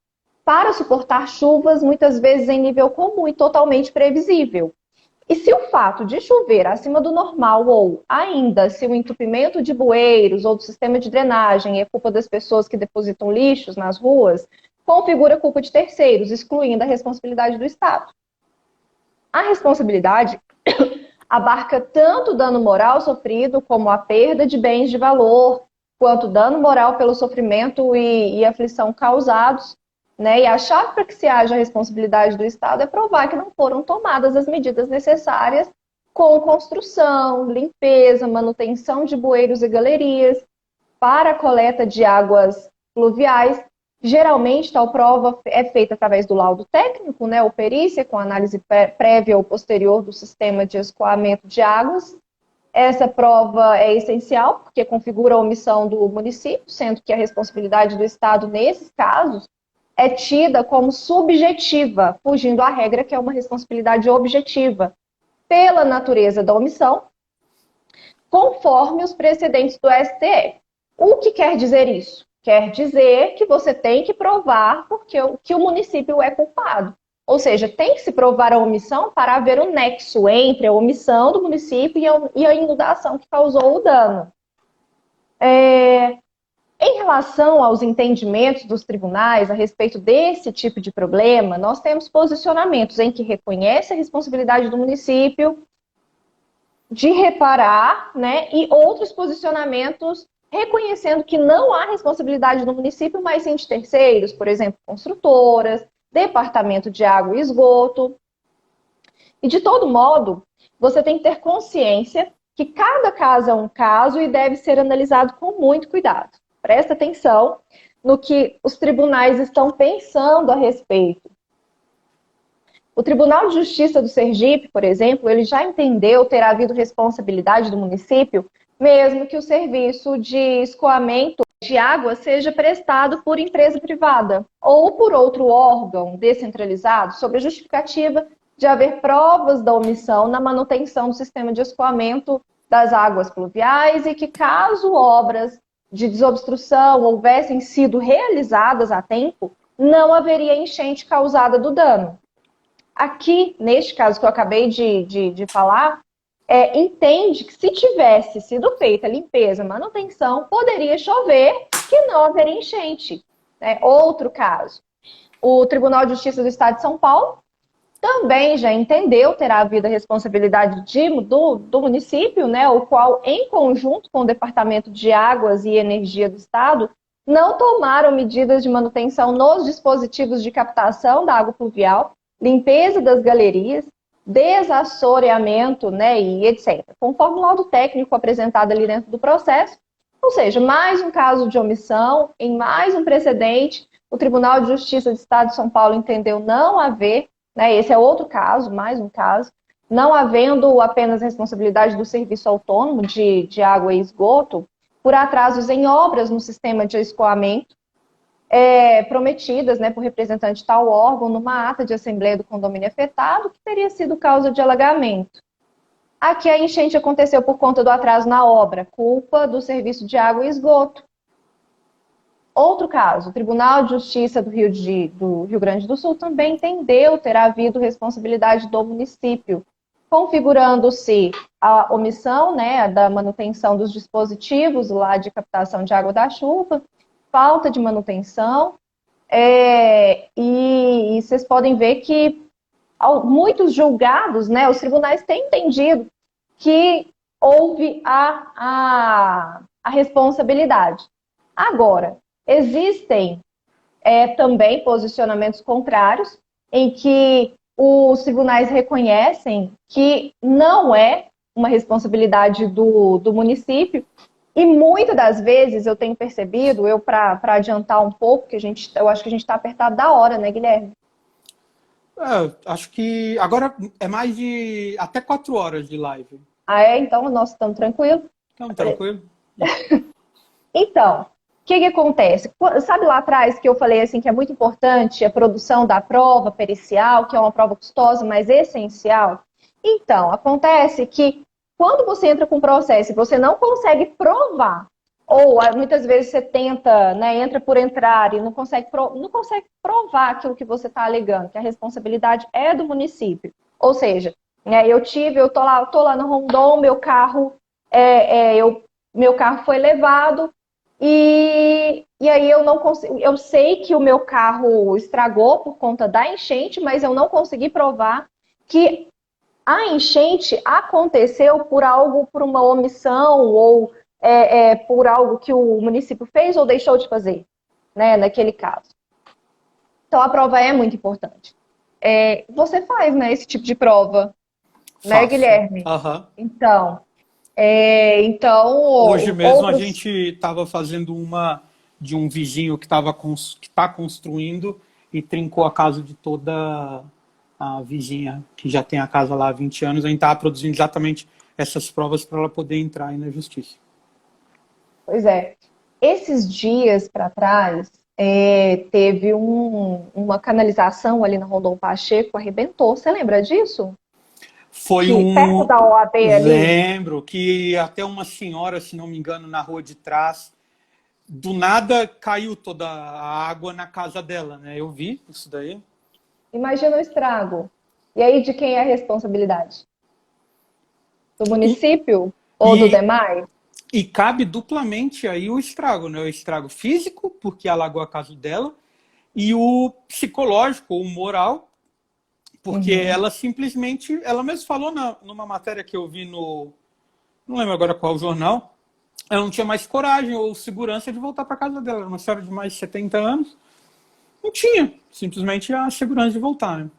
Speaker 2: para suportar chuvas, muitas vezes em nível comum e totalmente previsível. E se o fato de chover acima do normal ou, ainda, se o entupimento de bueiros ou do sistema de drenagem é culpa das pessoas que depositam lixos nas ruas, configura culpa de terceiros, excluindo a responsabilidade do Estado. A responsabilidade abarca tanto o dano moral sofrido como a perda de bens de valor, quanto dano moral pelo sofrimento e aflição causados, né? E a chave para que se haja a responsabilidade do Estado é provar que não foram tomadas as medidas necessárias com construção, limpeza, manutenção de bueiros e galerias para a coleta de águas pluviais. Geralmente, tal prova é feita através do laudo técnico, né, ou perícia, com análise prévia ou posterior do sistema de escoamento de águas. Essa prova é essencial, porque configura a omissão do município, sendo que a responsabilidade do Estado, nesses casos, é tida como subjetiva, fugindo à regra que é uma responsabilidade objetiva, pela natureza da omissão, conforme os precedentes do STF. O que quer dizer isso? Quer dizer que você tem que provar que o município é culpado. Ou seja, tem que se provar a omissão para haver um nexo entre a omissão do município e a inundação que causou o dano. Em relação aos entendimentos dos tribunais a respeito desse tipo de problema, nós temos posicionamentos em que reconhece a responsabilidade do município de reparar, né, e outros posicionamentos reconhecendo que não há responsabilidade do município, mas sim de terceiros, por exemplo, construtoras, departamento de água e esgoto. E de todo modo, você tem que ter consciência que cada caso é um caso e deve ser analisado com muito cuidado. Presta atenção no que os tribunais estão pensando a respeito. O Tribunal de Justiça do Sergipe, por exemplo, ele já entendeu ter havido responsabilidade do município, mesmo que o serviço de escoamento de água seja prestado por empresa privada ou por outro órgão descentralizado, sob a justificativa de haver provas da omissão na manutenção do sistema de escoamento das águas pluviais e que, caso obras de desobstrução houvessem sido realizadas a tempo, não haveria enchente causada do dano. Aqui, neste caso que eu acabei de falar, entende que se tivesse sido feita limpeza, manutenção, poderia chover que não haveria enchente. Outro caso, o Tribunal de Justiça do Estado de São Paulo também já entendeu, terá havido a responsabilidade do município, o qual, em conjunto com o Departamento de Águas e Energia do Estado, não tomaram medidas de manutenção nos dispositivos de captação da água pluvial, limpeza das galerias, desassoreamento, e etc. Conforme o laudo técnico apresentado ali dentro do processo, ou seja, mais um caso de omissão, em mais um precedente, o Tribunal de Justiça do Estado de São Paulo entendeu não haver, esse é outro caso, mais um caso, não havendo apenas responsabilidade do serviço autônomo de água e esgoto, por atrasos em obras no sistema de escoamento, prometidas por representante de tal órgão numa ata de assembleia do condomínio afetado, que teria sido causa de alagamento. Aqui a enchente aconteceu por conta do atraso na obra, culpa do serviço de água e esgoto. Outro caso, o Tribunal de Justiça do Rio Grande do Sul também entendeu ter havido responsabilidade do município, configurando-se a omissão da manutenção dos dispositivos lá de captação de água da chuva, falta de manutenção, e vocês podem ver que muitos julgados, os tribunais têm entendido que houve a responsabilidade. Agora, existem também posicionamentos contrários, em que os tribunais reconhecem que não é uma responsabilidade do município, e muitas das vezes eu tenho percebido, para adiantar um pouco, que eu acho que a gente está apertado da hora, né, Guilherme?
Speaker 1: Acho que agora é mais de até 4 horas de live.
Speaker 2: Então nós estamos tranquilos?
Speaker 1: Estamos tranquilos.
Speaker 2: Então, o que acontece? Sabe lá atrás que eu falei assim que é muito importante a produção da prova pericial, que é uma prova custosa, mas essencial? Então, acontece que quando você entra com um processo e você não consegue provar, ou muitas vezes você tenta, entra por entrar e não consegue provar aquilo que você está alegando, que a responsabilidade é do município. Ou seja, eu tô lá no Rondon, meu carro foi levado, e aí eu não consigo. Eu sei que o meu carro estragou por conta da enchente, mas eu não consegui provar que a enchente aconteceu por uma omissão ou por algo que o município fez ou deixou de fazer, naquele caso. Então a prova é muito importante. Você faz, esse tipo de prova,
Speaker 1: Faço.
Speaker 2: Guilherme?
Speaker 1: Uhum.
Speaker 2: Então,
Speaker 1: hoje mesmo a gente estava fazendo uma de um vizinho que está construindo e trincou a casa de toda a vizinha que já tem a casa lá há 20 anos. A gente estava produzindo exatamente essas provas para ela poder entrar aí na justiça.
Speaker 2: Pois é. Esses dias para trás, teve uma canalização ali na Rondon Pacheco, arrebentou. Você lembra disso?
Speaker 1: Foi
Speaker 2: perto da OAB ali?
Speaker 1: Lembro que até uma senhora, se não me engano, na rua de trás, do nada caiu toda a água na casa dela, né? Eu vi isso daí.
Speaker 2: Imagina o estrago. E aí, de quem é a responsabilidade? Do município ou do DEMAI?
Speaker 1: E cabe duplamente aí o estrago, né? O estrago físico, porque alagou a casa dela, e o psicológico, o moral, porque ela simplesmente, ela mesmo falou numa matéria que eu vi não lembro agora qual jornal, ela não tinha mais coragem ou segurança de voltar para casa dela. Era uma senhora de mais de 70 anos, não tinha simplesmente a segurança de voltar, né?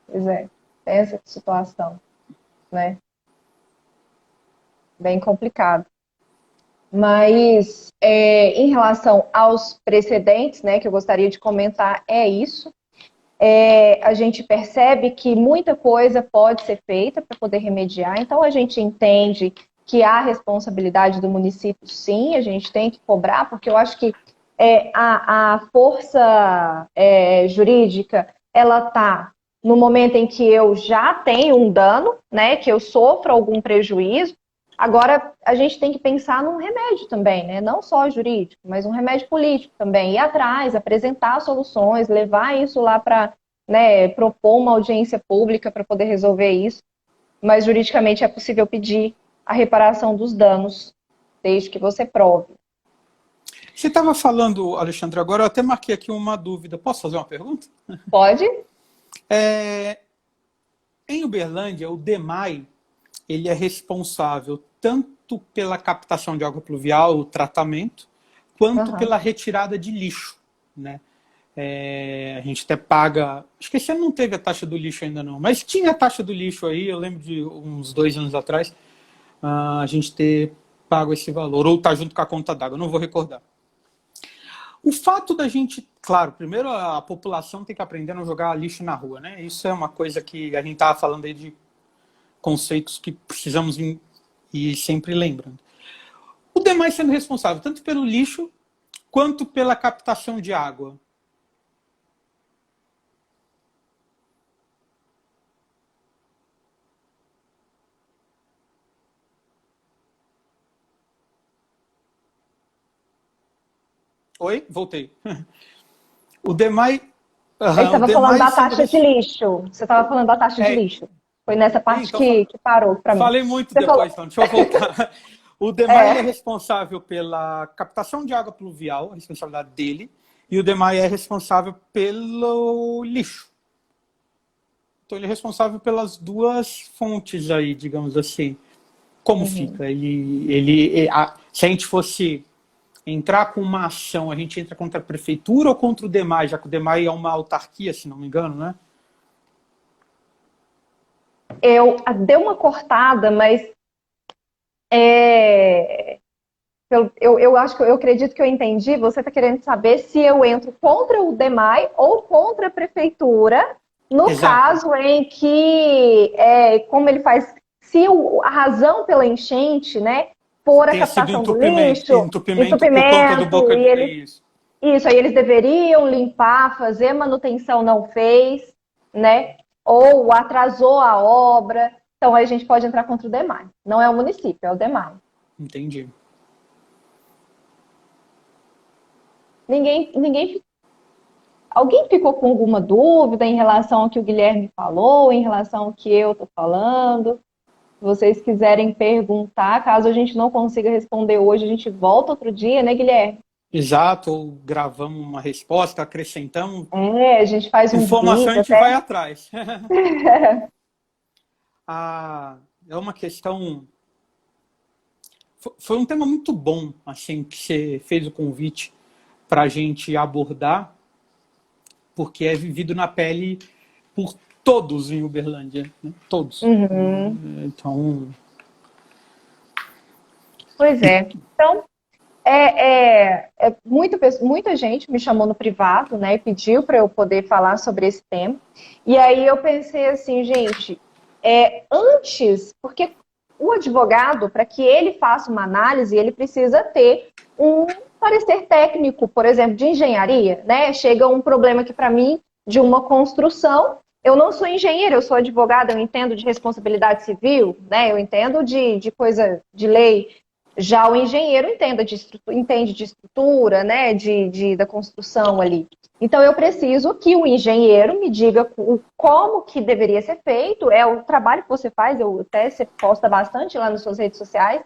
Speaker 2: Pois é, essa situação, né? Bem complicado. Mas, em relação aos precedentes, que eu gostaria de comentar, é isso. A gente percebe que muita coisa pode ser feita para poder remediar, então a gente entende que há responsabilidade do município, sim, a gente tem que cobrar, porque eu acho que a força jurídica, ela está no momento em que eu já tenho um dano, né, que eu sofro algum prejuízo. Agora, a gente tem que pensar num remédio também, né? Não só jurídico, mas um remédio político também. Ir atrás, apresentar soluções, levar isso lá para, né, propor uma audiência pública para poder resolver isso. Mas juridicamente é possível pedir a reparação dos danos, desde que você prove.
Speaker 1: Você estava falando, Alexandre, agora eu até marquei aqui uma dúvida. Posso fazer uma pergunta?
Speaker 2: Pode?
Speaker 1: Em Uberlândia, o DEMAI, ele é responsável tanto pela captação de água pluvial, o tratamento, quanto pela retirada de lixo, né? A gente até paga... Acho que esse ano não teve a taxa do lixo ainda não, mas tinha a taxa do lixo aí, eu lembro de uns 2 anos atrás, a gente ter pago esse valor, ou tá junto com a conta d'água, não vou recordar. O fato da gente... Claro, primeiro a população tem que aprender a não jogar lixo na rua, né? Isso é uma coisa que a gente estava falando aí de conceitos que precisamos ir sempre lembrando. O DEMAI sendo responsável tanto pelo lixo quanto pela captação de água. Oi? Voltei. O DEMAI...
Speaker 2: Você estava falando da taxa de lixo. Você estava falando da taxa de lixo. Foi nessa parte então, que parou para mim.
Speaker 1: Falei muito você depois, então. Deixa eu voltar. O DEMAI é responsável pela captação de água pluvial, a responsabilidade dele, e o DEMAI é responsável pelo lixo. Então, ele é responsável pelas duas fontes aí, digamos assim. Como fica? Se a gente fosse entrar com uma ação, a gente entra contra a prefeitura ou contra o DEMAI, já que o DEMAI é uma autarquia, se não me engano, né?
Speaker 2: Eu dei uma cortada, mas eu acho que eu acredito que eu entendi. Você está querendo saber se eu entro contra o DEMAI ou contra a prefeitura, no
Speaker 1: Exato.
Speaker 2: caso em que, como ele faz, se a razão pela enchente, né, for a captação do lixo,
Speaker 1: entupimento por conta do boca de
Speaker 2: isso, aí eles deveriam limpar, fazer manutenção, não fez, né? Ou atrasou a obra, então aí a gente pode entrar contra o DEMAI. Não é o município, é o DEMAI.
Speaker 1: Entendi.
Speaker 2: Alguém ficou com alguma dúvida em relação ao que o Guilherme falou, em relação ao que eu estou falando? Se vocês quiserem perguntar, caso a gente não consiga responder hoje, a gente volta outro dia, né, Guilherme?
Speaker 1: Exato, ou gravamos uma resposta, acrescentamos.
Speaker 2: A gente faz um
Speaker 1: informação,
Speaker 2: vídeo,
Speaker 1: a gente vai atrás. É uma questão... Foi um tema muito bom, assim, que você fez o convite para a gente abordar, porque é vivido na pele por todos em Uberlândia, né? Todos. Então...
Speaker 2: Pois é. Então, muita gente me chamou no privado, né, e pediu para eu poder falar sobre esse tema. E aí eu pensei assim, gente, antes, porque o advogado, para que ele faça uma análise, ele precisa ter um parecer técnico, por exemplo, de engenharia, né? Chega um problema aqui para mim de uma construção. Eu não sou engenheira, eu sou advogada, eu entendo de responsabilidade civil, né? Eu entendo de coisa de lei. Já o engenheiro entende de estrutura, né? Da construção ali. Então, eu preciso que o engenheiro me diga como que deveria ser feito. É o trabalho que você faz, você posta bastante lá nas suas redes sociais.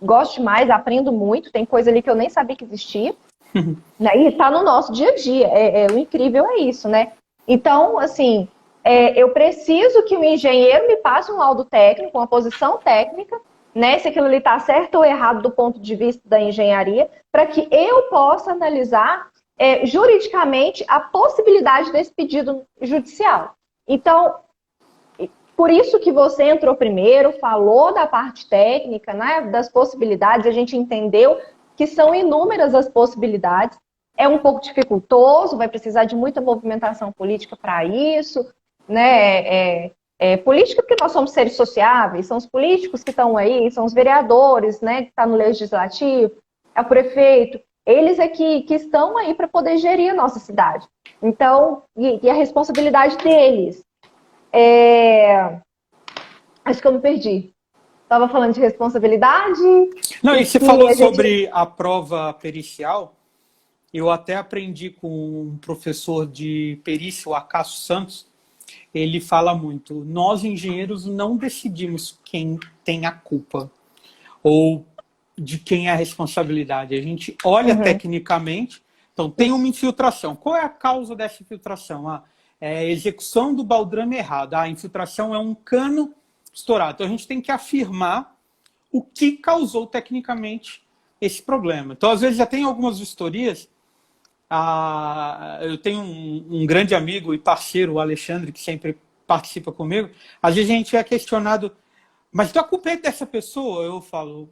Speaker 2: Gosto demais, aprendo muito. Tem coisa ali que eu nem sabia que existia. Né? E está no nosso dia a dia. O incrível é isso, né? Então, assim, eu preciso que o engenheiro me passe um laudo técnico, uma posição técnica, né, se aquilo ali está certo ou errado do ponto de vista da engenharia, para que eu possa analisar juridicamente a possibilidade desse pedido judicial. Então, por isso que você entrou primeiro, falou da parte técnica, né, das possibilidades, a gente entendeu que são inúmeras as possibilidades, é um pouco dificultoso, vai precisar de muita movimentação política para isso, né, política porque nós somos seres sociáveis, são os políticos que estão aí, são os vereadores, né, que estão no legislativo, é o prefeito, eles aqui que estão aí para poder gerir a nossa cidade. Então, e a responsabilidade deles. Acho que eu me perdi. Estava falando de responsabilidade.
Speaker 1: Não, e
Speaker 2: E
Speaker 1: você
Speaker 2: que
Speaker 1: falou
Speaker 2: a gente.
Speaker 1: sobre a prova pericial. Eu até aprendi com um professor de perícia, o Acácio Santos. Ele fala muito: nós engenheiros não decidimos quem tem a culpa ou de quem é a responsabilidade. A gente olha
Speaker 2: Uhum.
Speaker 1: tecnicamente, então tem uma infiltração. Qual é a causa dessa infiltração? É a execução do baldrame errado. A infiltração é um cano estourado. Então a gente tem que afirmar o que causou tecnicamente esse problema. Então, às vezes, já tem algumas vistorias. Eu tenho um grande amigo e parceiro, o Alexandre, que sempre participa comigo. Às vezes a gente é questionado, mas a culpa é dessa pessoa? Eu falo,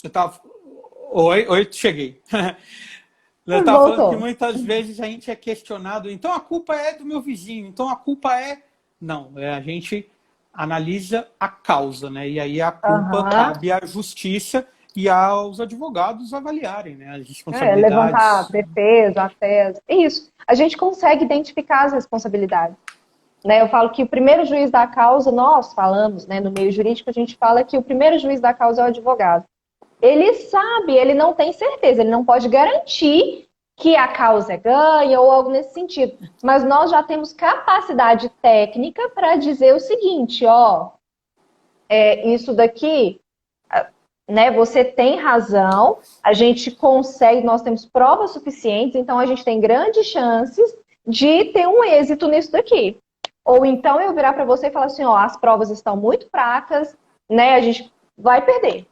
Speaker 1: eu tava. Oi, cheguei. Eu estava falando que
Speaker 2: Voltou.
Speaker 1: muitas vezes a gente é questionado, então a culpa é do meu vizinho, então a culpa é. Não, a gente analisa a causa, né? E aí a culpa
Speaker 2: Aham.
Speaker 1: cabe à justiça e aos advogados avaliarem, né? As
Speaker 2: Levantar a
Speaker 1: responsabilidades.
Speaker 2: defesa, a tese. Isso. A gente consegue identificar as responsabilidades. Né? Eu falo que o primeiro juiz da causa, nós falamos, né, no meio jurídico, a gente fala que o primeiro juiz da causa é o advogado. Ele sabe, ele não tem certeza, ele não pode garantir que a causa é ganha ou algo nesse sentido. Mas nós já temos capacidade técnica para dizer o seguinte, ó, isso daqui, né, você tem razão, a gente consegue, nós temos provas suficientes, então a gente tem grandes chances de ter um êxito nisso daqui. Ou então eu virar para você e falar assim, ó, as provas estão muito fracas, né, a gente vai perder.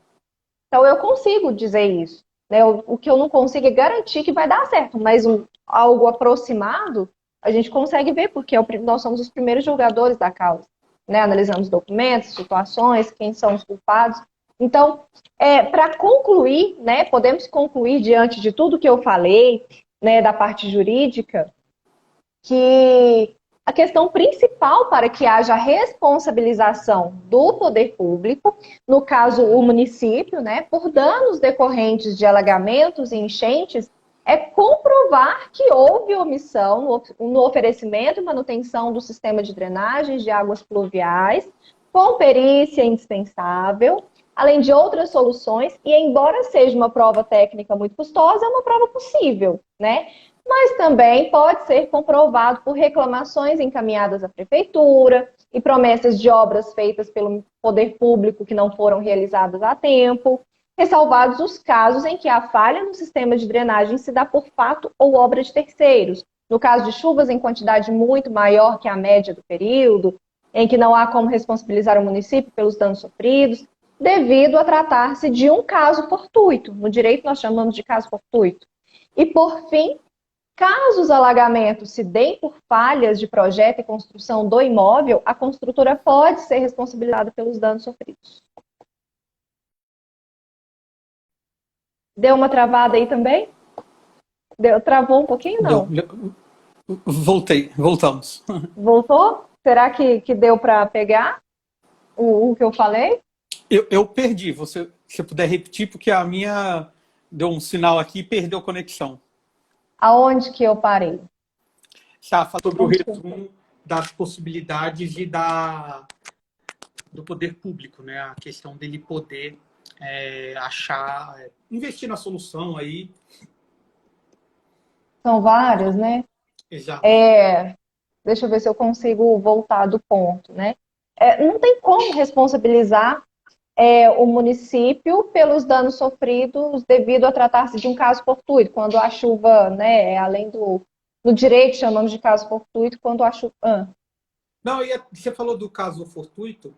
Speaker 2: Então, eu consigo dizer isso. Né? O que eu não consigo é garantir que vai dar certo, mas algo aproximado, a gente consegue ver, porque nós somos os primeiros julgadores da causa. Né? Analisamos documentos, situações, quem são os culpados. Então, para concluir, né, podemos concluir diante de tudo que eu falei, né, da parte jurídica, que a questão principal para que haja responsabilização do poder público, no caso o município, né, por danos decorrentes de alagamentos e enchentes, é comprovar que houve omissão no oferecimento e manutenção do sistema de drenagens de águas pluviais, com perícia indispensável, além de outras soluções, e embora seja uma prova técnica muito custosa, é uma prova possível, né? Mas também pode ser comprovado por reclamações encaminhadas à prefeitura e promessas de obras feitas pelo poder público que não foram realizadas a tempo, ressalvados os casos em que a falha no sistema de drenagem se dá por fato ou obra de terceiros. No caso de chuvas em quantidade muito maior que a média do período, em que não há como responsabilizar o município pelos danos sofridos, devido a tratar-se de um caso fortuito. No direito nós chamamos de caso fortuito. E, por fim, caso os alagamentos se deem por falhas de projeto e construção do imóvel, a construtora pode ser responsabilizada pelos danos sofridos. Deu uma travada aí também? Travou um pouquinho?
Speaker 1: Deu,
Speaker 2: Não.
Speaker 1: voltamos.
Speaker 2: Voltou? Será que deu para pegar o que eu falei?
Speaker 1: Eu perdi, se puder repetir, porque a minha deu um sinal aqui e perdeu a conexão.
Speaker 2: Aonde que eu parei?
Speaker 1: Tá, fala sobre o
Speaker 2: Onde que eu...
Speaker 1: resumo das possibilidades do poder público, né? A questão dele poder investir na solução aí.
Speaker 2: São várias, né?
Speaker 1: Exato.
Speaker 2: Deixa eu ver se eu consigo voltar do ponto, né? Não tem como responsabilizar o município pelos danos sofridos devido a tratar-se de um caso fortuito, quando a chuva, né, além do direito, chamamos de caso fortuito, quando a chuva...
Speaker 1: Não, e você falou do caso fortuito,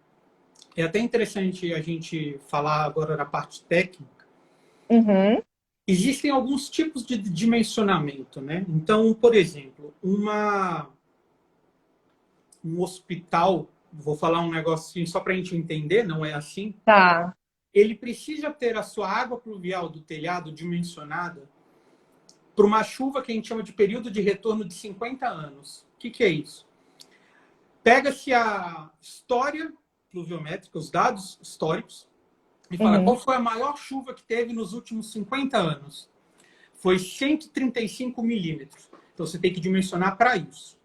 Speaker 1: é até interessante a gente falar agora da parte técnica.
Speaker 2: Uhum.
Speaker 1: Existem alguns tipos de dimensionamento, né? Então, por exemplo, um hospital, vou falar um negócio assim, só para a gente entender, não é assim,
Speaker 2: Tá.
Speaker 1: ele precisa ter a sua água pluvial do telhado dimensionada para uma chuva que a gente chama de período de retorno de 50 anos. O que é isso? Pega-se a história pluviométrica, os dados históricos, e fala qual foi a maior chuva que teve nos últimos 50 anos. Foi 135 milímetros. Então, você tem que dimensionar para isso.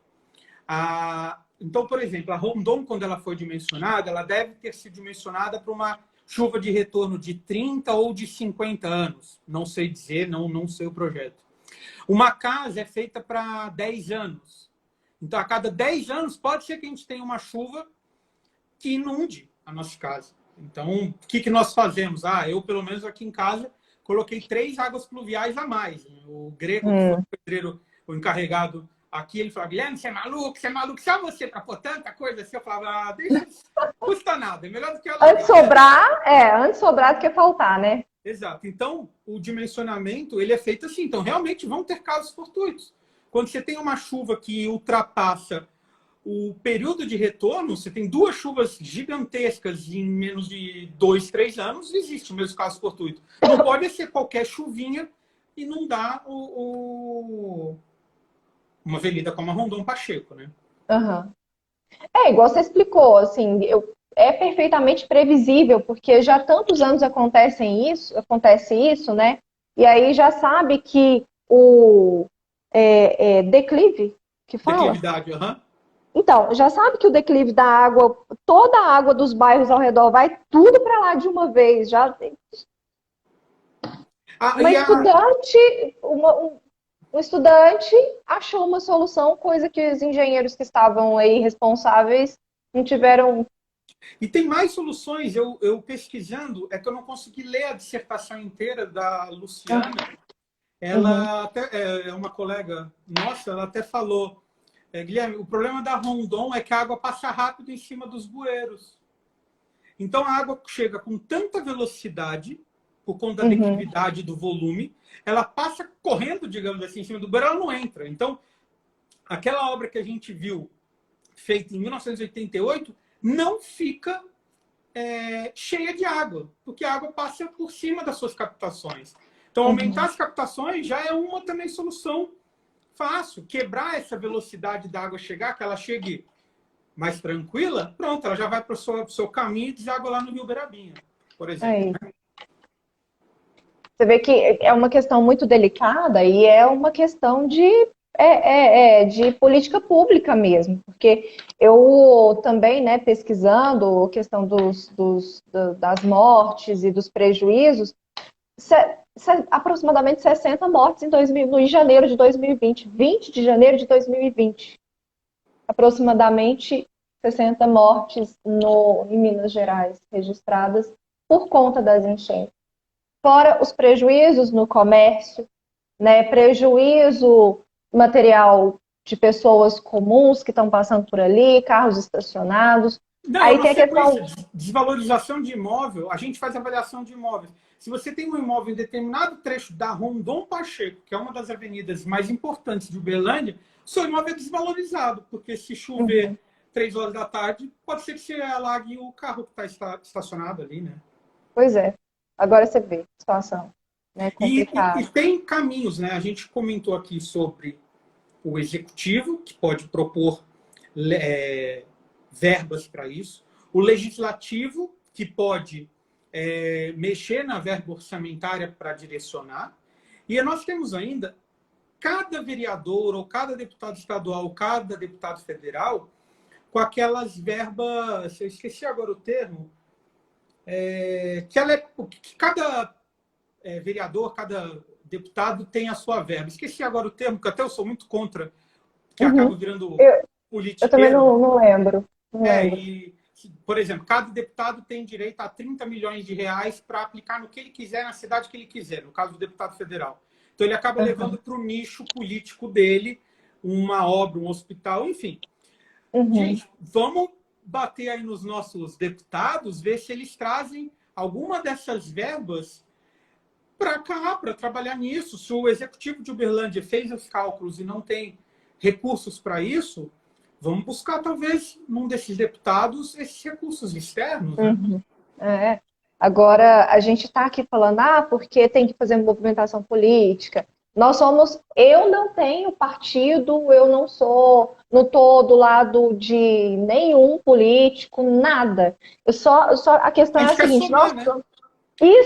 Speaker 1: Então, por exemplo, a Rondon, quando ela foi dimensionada, ela deve ter sido dimensionada para uma chuva de retorno de 30 ou de 50 anos. Não sei dizer, não sei o projeto. Uma casa é feita para 10 anos. Então, a cada 10 anos, pode ser que a gente tenha uma chuva que inunde a nossa casa. Então, o que nós fazemos? Eu, pelo menos aqui em casa, coloquei 3 águas pluviais a mais. O Greco, que foi o pedreiro, o encarregado aqui, ele falava: Guilherme, você é maluco, só você para pôr tanta coisa assim. Eu falava: deixa, não custa nada, é melhor do que ela.
Speaker 2: Antes sobrar do que faltar, né?
Speaker 1: Exato. Então, o dimensionamento, ele é feito assim. Então, realmente, vão ter casos fortuitos. Quando você tem uma chuva que ultrapassa o período de retorno, você tem 2 chuvas gigantescas em menos de 2, 3 anos, existe o mesmo caso fortuito. Não pode ser qualquer chuvinha inundar uma avenida como a Rondon Pacheco, né?
Speaker 2: Uhum. Igual você explicou, assim, é perfeitamente previsível, porque já há tantos anos acontece isso, né? E aí já sabe que o declive, que fala?
Speaker 1: Declividade,
Speaker 2: Então, já sabe que o declive da água, toda a água dos bairros ao redor vai tudo para lá de uma vez. Um estudante achou uma solução, coisa que os engenheiros que estavam aí responsáveis não tiveram.
Speaker 1: E tem mais soluções. Eu pesquisando, é que eu não consegui ler a dissertação inteira da Luciana. Ela até é uma colega nossa, ela até falou: Guilherme, o problema da Rondon é que a água passa rápido em cima dos bueiros. Então a água chega com tanta velocidade, por conta da declividade do volume, ela passa correndo, digamos assim, em cima do bueiro, ela não entra. Então, aquela obra que a gente viu, feita em 1988, não fica cheia de água, porque a água passa por cima das suas captações. Então, aumentar as captações já é uma também solução fácil. Quebrar essa velocidade da água chegar, que ela chegue mais tranquila, pronto, ela já vai para o seu caminho e deságua lá no Rio Beirabinha, por exemplo.
Speaker 2: Você vê que é uma questão muito delicada e é uma questão de política pública mesmo, porque eu também, né, pesquisando a questão das mortes e dos prejuízos, aproximadamente 60 mortes em janeiro de 2020, 20 de janeiro de 2020. Aproximadamente 60 mortes em Minas Gerais registradas por conta das enchentes. Fora os prejuízos no comércio, né, prejuízo material de pessoas comuns que estão passando por ali, carros estacionados.
Speaker 1: Não,
Speaker 2: aí tem a questão
Speaker 1: desvalorização de imóvel, a gente faz avaliação de imóveis. Se você tem um imóvel em determinado trecho da Rondon Pacheco, que é uma das avenidas mais importantes de Uberlândia, seu imóvel é desvalorizado, porque se chover 3 horas da tarde, pode ser que você alague o carro que está estacionado ali, né?
Speaker 2: Pois é. Agora você vê a situação, né, complicada.
Speaker 1: E tem caminhos, né? A gente comentou aqui sobre o executivo, que pode propor verbas para isso. O legislativo, que pode mexer na verba orçamentária para direcionar. E nós temos ainda cada vereador, ou cada deputado estadual, ou cada deputado federal, com aquelas verbas, eu esqueci agora o termo, que cada vereador, cada deputado tem a sua verba. Esqueci agora o termo, que até eu sou muito contra, que acaba virando político.
Speaker 2: Eu também não lembro.
Speaker 1: Por exemplo, cada deputado tem direito a 30 milhões de reais para aplicar no que ele quiser, na cidade que ele quiser, no caso do deputado federal. Então, ele acaba levando para o nicho político dele uma obra, um hospital, enfim. Gente, vamos bater aí nos nossos deputados, ver se eles trazem alguma dessas verbas para cá, para trabalhar nisso. Se o executivo de Uberlândia fez os cálculos e não tem recursos para isso, vamos buscar, talvez, num desses deputados, esses recursos externos. Né?
Speaker 2: Agora, a gente está aqui falando, porque tem que fazer movimentação política, Eu não tenho partido, eu não tô do lado de nenhum político, nada. A questão
Speaker 1: A
Speaker 2: é a
Speaker 1: gente quer
Speaker 2: seguinte,
Speaker 1: somar, né?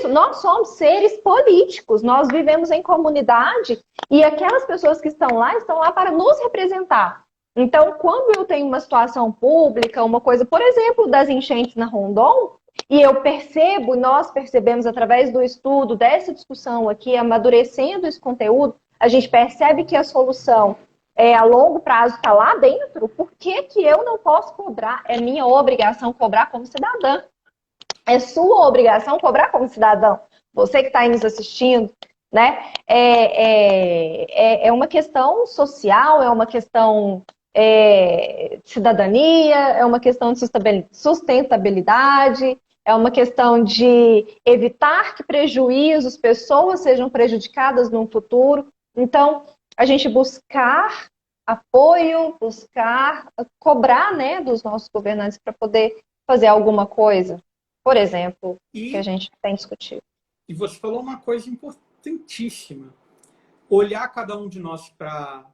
Speaker 2: nós somos seres políticos, nós vivemos em comunidade e aquelas pessoas que estão lá para nos representar. Então, quando eu tenho uma situação pública, uma coisa, por exemplo, das enchentes na Rondon, e eu percebo, nós percebemos através do estudo, dessa discussão aqui, amadurecendo esse conteúdo, a gente percebe que a solução a longo prazo está lá dentro, por que que eu não posso cobrar? É minha obrigação cobrar como cidadã. É sua obrigação cobrar como cidadão. Você que está aí nos assistindo, né? É uma questão social, é uma questão de cidadania, é uma questão de sustentabilidade, é uma questão de evitar que prejuízos, pessoas sejam prejudicadas no futuro. Então, a gente buscar apoio, buscar cobrar, né, dos nossos governantes para poder fazer alguma coisa, por exemplo, que a
Speaker 1: E,
Speaker 2: gente tem discutido.
Speaker 1: e você falou uma coisa importantíssima. Olhar cada um de nós para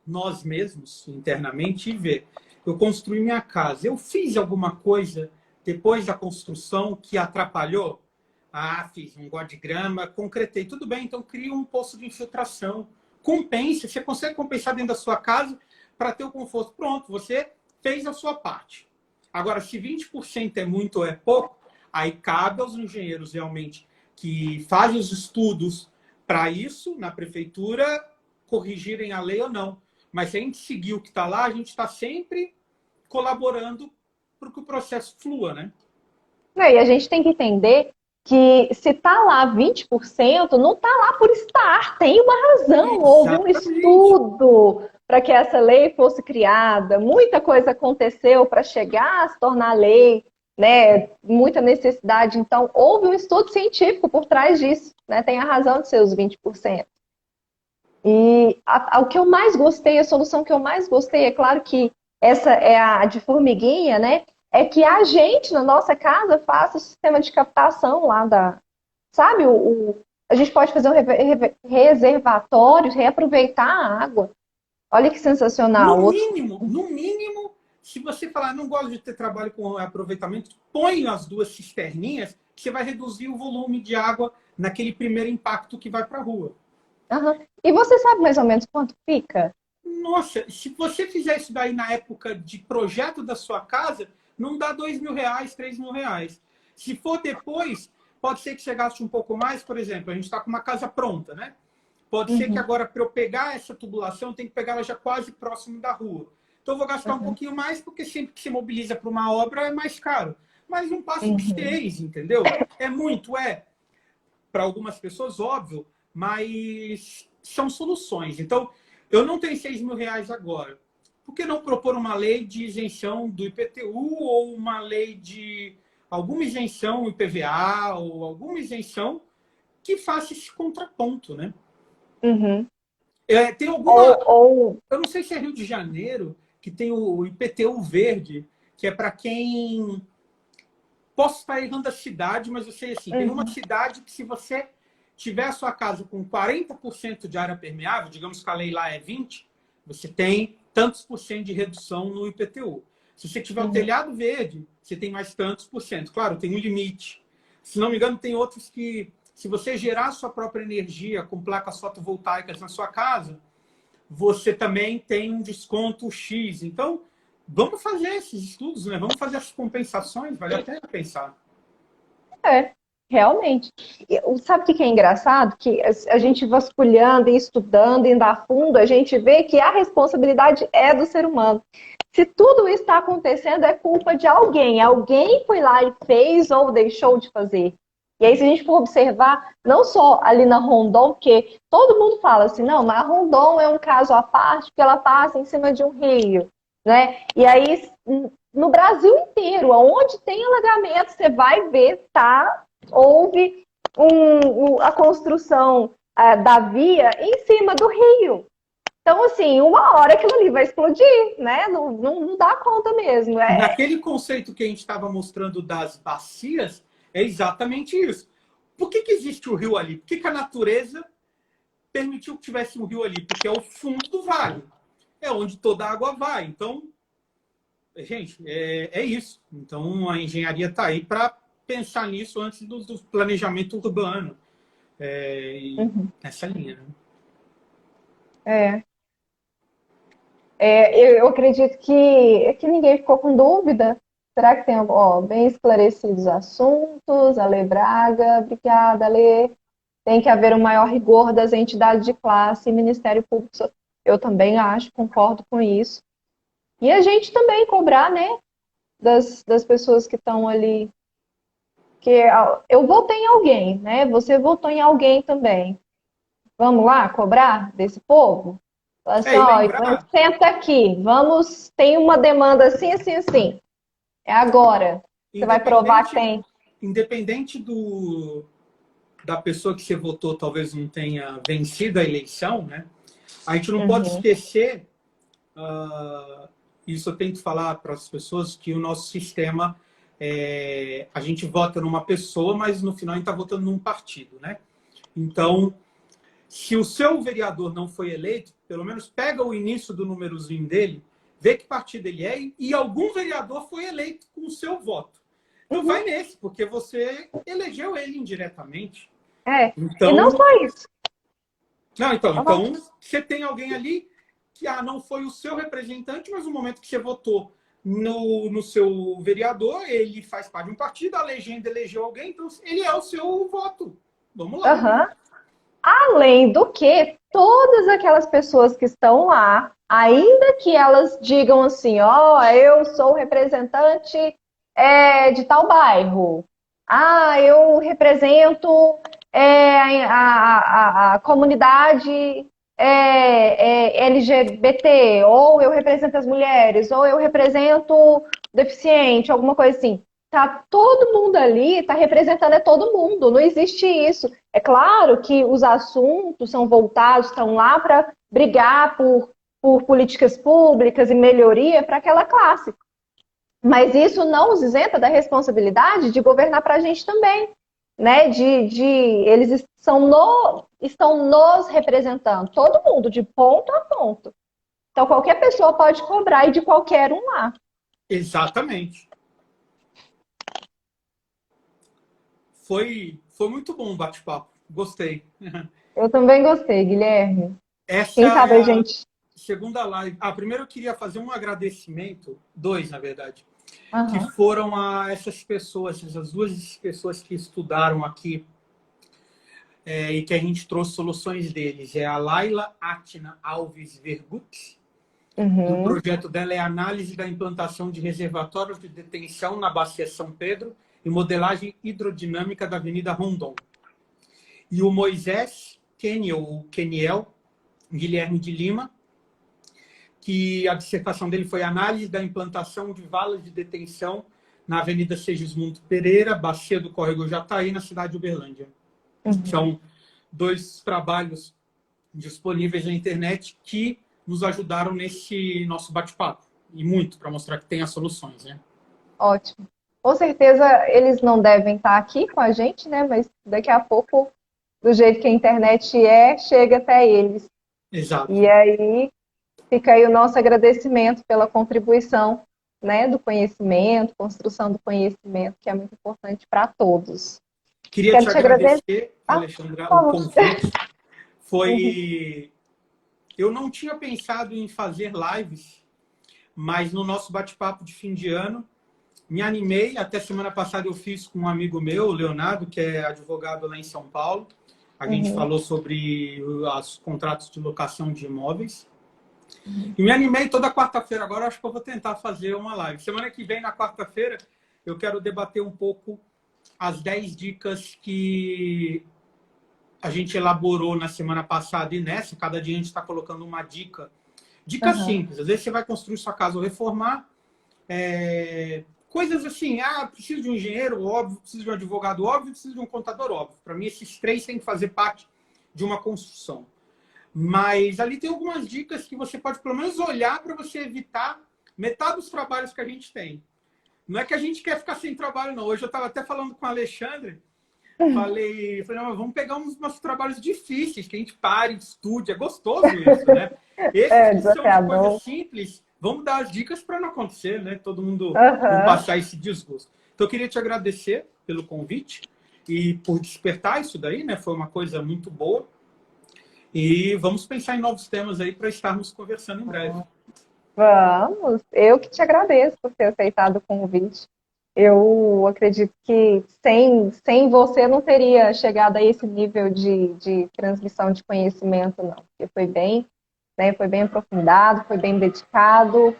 Speaker 1: nós mesmos, internamente, e ver. Eu construí minha casa. Eu fiz alguma coisa depois da construção que atrapalhou? Ah, fiz um gó de grama, concretei. Tudo bem, então cria um poço de infiltração. Compensa. Você consegue compensar dentro da sua casa para ter o conforto. Pronto, você fez a sua parte. Agora, se 20% é muito ou é pouco, aí cabe aos engenheiros realmente que fazem os estudos para isso na prefeitura corrigirem a lei ou não. Mas se a gente seguir o que está lá, a gente está sempre colaborando para que o processo flua, né?
Speaker 2: E a gente tem que entender que se está lá 20%, não está lá por estar, tem uma razão, houve um
Speaker 1: Exatamente.
Speaker 2: estudo para que essa lei fosse criada, muita coisa aconteceu para chegar a se tornar lei, né? Muita necessidade, então houve um estudo científico por trás disso, né? Tem a razão de ser os 20%. E o que eu mais gostei, a solução que eu mais gostei, é claro que essa é a de formiguinha, né? É que a gente, na nossa casa, faça o sistema de captação lá sabe, a gente pode fazer um reservatório, reaproveitar a água. Olha que sensacional.
Speaker 1: No mínimo, se você falar, não gosto de ter trabalho com aproveitamento, põe as duas cisterninhas, que você vai reduzir o volume de água naquele primeiro impacto que vai para a rua.
Speaker 2: Uhum. E você sabe mais ou menos quanto fica?
Speaker 1: Nossa, se você fizer isso daí na época de projeto da sua casa, não dá R$ 2.000, R$ 3.000. Se for depois, pode ser que você gaste um pouco mais. Por exemplo, a gente está com uma casa pronta, né? Pode ser que
Speaker 2: Uhum.
Speaker 1: agora, para eu pegar essa tubulação, eu tenho que pegar ela já quase próximo da rua. Então, eu vou gastar um
Speaker 2: Uhum.
Speaker 1: pouquinho mais, porque sempre que se mobiliza para uma obra é mais caro. Mas não passa de
Speaker 2: Uhum.
Speaker 1: 6, entendeu? É muito, é. Para algumas pessoas, óbvio, mas são soluções. Então, eu não tenho R$ 6.000 agora. Por que não propor uma lei de isenção do IPTU ou uma lei de alguma isenção IPVA ou alguma isenção que faça esse contraponto, né?
Speaker 2: Uhum.
Speaker 1: Tem alguma...
Speaker 2: Ou...
Speaker 1: Eu não sei se é Rio de Janeiro, que tem o IPTU verde, que é para quem... Posso estar errando a cidade, mas eu sei assim, tem uma
Speaker 2: Uhum.
Speaker 1: cidade que se você tiver a sua casa com 40% de área permeável, digamos que a lei lá é 20, você tem tantos por cento de redução no IPTU. Se você tiver o
Speaker 2: Uhum.
Speaker 1: telhado verde, você tem mais tantos por cento. Claro, tem um limite. Se não me engano, tem outros que, se você gerar a sua própria energia com placas fotovoltaicas na sua casa, você também tem um desconto X. Então, vamos fazer esses estudos, né? Vamos fazer as compensações, vale a pena pensar.
Speaker 2: É, realmente. Sabe o que é engraçado? Que a gente vasculhando e estudando, indo a fundo, a gente vê que a responsabilidade é do ser humano. Se tudo isso está acontecendo, é culpa de alguém. Alguém foi lá e fez ou deixou de fazer. E aí, se a gente for observar, não só ali na Rondon, porque todo mundo fala assim, não, mas a Rondon é um caso à parte, porque ela passa em cima de um rio, né? E aí, no Brasil inteiro, onde tem alagamento, você vai ver, tá? Houve a construção da via em cima do rio. Então, assim, uma hora aquilo ali vai explodir, né? Não dá conta mesmo.
Speaker 1: Naquele conceito que a gente estava mostrando das bacias, é exatamente isso. Por que existe o rio ali? Por que a natureza permitiu que tivesse um rio ali, porque é o fundo do vale, é onde toda a água vai. Então, gente, é isso. Então, a engenharia está aí para pensar nisso antes do planejamento urbano. Nessa linha, né?
Speaker 2: É. Eu acredito que ninguém ficou com dúvida. Será que tem, bem esclarecidos os assuntos? Ale Braga, obrigada, Ale. Tem que haver um maior rigor das entidades de classe e Ministério Público. Eu também acho, concordo com isso. E a gente também cobrar, né, das pessoas que estão ali. Que eu votei em alguém, né? Você votou em alguém também. Vamos lá cobrar desse povo? Fala assim,
Speaker 1: E
Speaker 2: ó, então
Speaker 1: lembrar,
Speaker 2: senta aqui, vamos, tem uma demanda assim, assim, assim. É agora. Você vai provar que tem.
Speaker 1: independente da pessoa que você votou talvez não tenha vencido a eleição, né? A gente não pode esquecer, isso eu tenho que falar para as pessoas, que o nosso sistema, a gente vota numa pessoa, mas no final a gente está votando num partido, né? Então, se o seu vereador não foi eleito, pelo menos pega o início do númerozinho dele, vê que partido ele é, e algum vereador foi eleito com o seu voto. Então vai nesse, porque você elegeu ele indiretamente.
Speaker 2: E não só isso.
Speaker 1: Não, então você tem alguém ali que não foi o seu representante, mas no momento que você votou no seu vereador, ele faz parte de um partido, a legenda elegeu alguém, então ele é o seu voto. Vamos lá.
Speaker 2: Além do que, todas aquelas pessoas que estão lá, ainda que elas digam assim, eu sou representante de tal bairro, eu represento a comunidade LGBT, ou eu represento as mulheres, ou eu represento o deficiente, alguma coisa assim. Tá todo mundo ali, tá representando todo mundo, não existe isso. É claro que os assuntos são voltados, estão lá para brigar por políticas públicas e melhoria para aquela classe. Mas isso não os isenta da responsabilidade de governar para a gente também. Né? Eles estão nos representando, todo mundo, de ponto a ponto. Então qualquer pessoa pode cobrar e de qualquer um lá.
Speaker 1: Exatamente. Foi muito bom o bate-papo. Gostei.
Speaker 2: Eu também gostei, Guilherme.
Speaker 1: Essa
Speaker 2: Quem sabe
Speaker 1: é
Speaker 2: a
Speaker 1: a
Speaker 2: gente...
Speaker 1: segunda live. Primeiro eu queria fazer um agradecimento, 2, na verdade, que
Speaker 2: Uhum.
Speaker 1: foram a essas pessoas, essas 2 pessoas que estudaram aqui e que a gente trouxe soluções deles. É a Laila Atna Alves Vergut. O projeto dela é análise da implantação de reservatórios de detenção na Bacia São Pedro e modelagem hidrodinâmica da Avenida Rondon. E o Moisés Keniel Guilherme de Lima, que a dissertação dele foi análise da implantação de valas de detenção na Avenida Segismundo Pereira, Bacia do Córrego Jataí, na cidade de Uberlândia. São 2 trabalhos disponíveis na internet que nos ajudaram nesse nosso bate-papo. E muito, para mostrar que tem as soluções, né?
Speaker 2: Ótimo. Com certeza eles não devem estar aqui com a gente, né? Mas daqui a pouco, do jeito que a internet chega até eles.
Speaker 1: Exato.
Speaker 2: E aí fica aí o nosso agradecimento pela contribuição, né, do conhecimento, construção do conhecimento, que é muito importante para todos.
Speaker 1: Queria te agradecer, Alexandra, o convite. Eu não tinha pensado em fazer lives, mas no nosso bate-papo de fim de ano, me animei. Até semana passada eu fiz com um amigo meu, o Leonardo, que é advogado lá em São Paulo. A gente falou sobre os contratos de locação de imóveis. E me animei toda quarta-feira. Agora acho que eu vou tentar fazer uma live. Semana que vem, na quarta-feira, eu quero debater um pouco as 10 dicas que a gente elaborou na semana passada e nessa. Cada dia a gente está colocando uma dica. Dica simples. Às vezes você vai construir sua casa ou reformar. Coisas assim, preciso de um engenheiro, óbvio, preciso de um advogado, óbvio, preciso de um contador, óbvio. Para mim, esses 3 têm que fazer parte de uma construção. Mas ali tem algumas dicas que você pode, pelo menos, olhar para você evitar metade dos trabalhos que a gente tem. Não é que a gente quer ficar sem trabalho, não. Hoje eu estava até falando com o Alexandre. falei, não, vamos pegar uns trabalhos difíceis, que a gente pare, estude, é gostoso isso, né? Esses que são de coisas
Speaker 2: desafiador.
Speaker 1: simples, vamos dar as dicas para não acontecer, né? Todo mundo não
Speaker 2: Aham.
Speaker 1: passar esse desgosto. Então, eu queria te agradecer pelo convite e por despertar isso daí, né? Foi uma coisa muito boa. E vamos pensar em novos temas aí para estarmos conversando em breve.
Speaker 2: Vamos. Eu que te agradeço por ter aceitado o convite. Eu acredito que sem você não teria chegado a esse nível de transmissão de conhecimento, não. Porque foi bem, né, foi bem aprofundado, foi bem dedicado.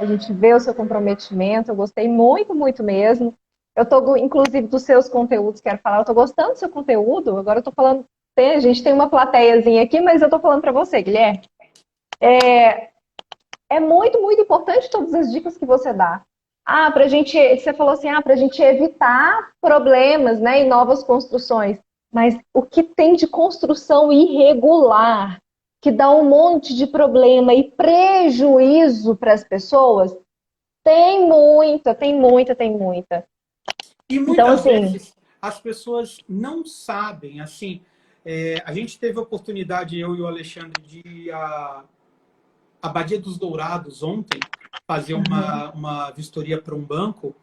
Speaker 2: A gente vê o seu comprometimento. Eu gostei muito, muito mesmo. Eu estou, inclusive, dos seus conteúdos, quero falar. Eu estou gostando do seu conteúdo. Agora eu estou falando. A gente tem uma plateiazinha aqui, mas eu estou falando para você, Guilherme. É muito, muito importante todas as dicas que você dá. Pra gente, você falou assim, pra gente evitar problemas, né, em novas construções. Mas o que tem de construção irregular, que dá um monte de problema e prejuízo para as pessoas, tem muita, tem muita, tem muita.
Speaker 1: E
Speaker 2: Então,
Speaker 1: muitas
Speaker 2: assim,
Speaker 1: vezes as pessoas não sabem, assim, a gente teve a oportunidade, eu e o Alexandre, de ir à Baía dos Dourados ontem, fazer uma vistoria para um banco,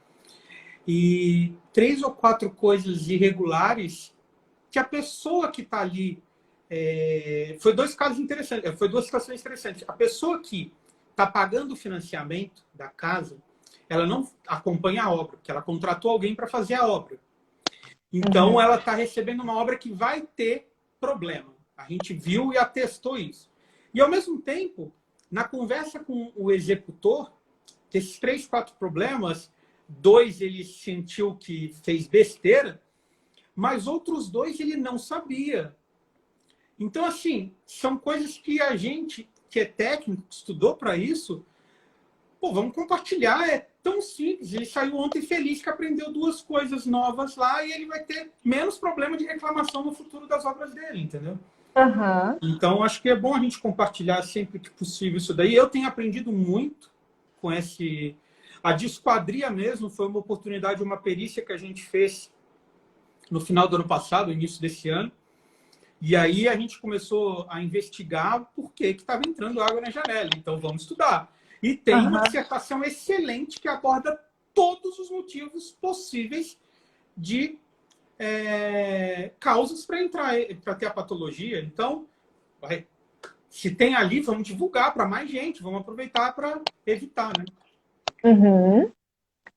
Speaker 1: e 3 ou 4 coisas irregulares que a pessoa que está ali. Foi dois casos interessantes, foi duas situações interessantes. A pessoa que está pagando o financiamento da casa, ela não acompanha a obra, porque ela contratou alguém para fazer a obra. Então, ela está recebendo uma obra que vai ter problema. A gente viu e atestou isso. E, ao mesmo tempo, na conversa com o executor, desses 3, 4 problemas, 2 ele sentiu que fez besteira, mas outros 2 ele não sabia. Então, assim, são coisas que a gente, que é técnico, estudou para isso, vamos compartilhar, é tão simples. Ele saiu ontem feliz que aprendeu 2 coisas novas lá e ele vai ter menos problema de reclamação no futuro das obras dele, entendeu? Então, acho que é bom a gente compartilhar sempre que possível isso daí. Eu tenho aprendido muito com esse... A de esquadria mesmo foi uma oportunidade, uma perícia que a gente fez no final do ano passado, início desse ano. E aí a gente começou a investigar por que estava entrando água na janela. Então, vamos estudar. E tem uma dissertação excelente que aborda todos os motivos possíveis de causas para entrar, para ter a patologia. Então, se tem ali, vamos divulgar para mais gente, vamos aproveitar para evitar, né?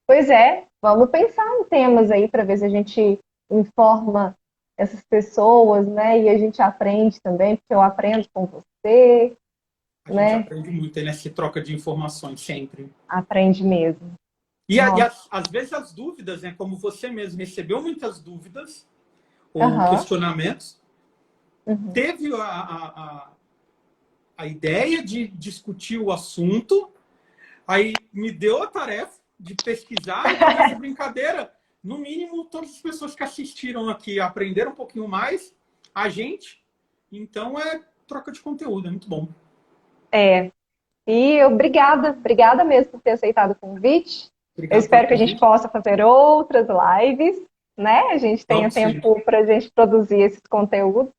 Speaker 2: Pois é, vamos pensar em temas aí para ver se a gente informa essas pessoas, né? E a gente aprende também, porque eu aprendo com você,
Speaker 1: A gente
Speaker 2: né?
Speaker 1: aprende muito nessa troca de informações sempre.
Speaker 2: Aprende mesmo.
Speaker 1: E
Speaker 2: Nossa.
Speaker 1: às vezes as dúvidas, né? Como você mesmo recebeu muitas dúvidas ou
Speaker 2: Aham.
Speaker 1: questionamentos, teve a ideia de discutir o assunto, aí me deu a tarefa de pesquisar, então nessa brincadeira, no mínimo, todas as pessoas que assistiram aqui aprenderam um pouquinho mais, a gente, então é troca de conteúdo, é muito bom.
Speaker 2: E obrigada mesmo por ter aceitado o convite. Eu
Speaker 1: Obrigado pelo
Speaker 2: espero que a gente
Speaker 1: convite.
Speaker 2: possa fazer outras lives, né? A gente tenha
Speaker 1: Vamos sim.
Speaker 2: tempo para a gente produzir esses conteúdos.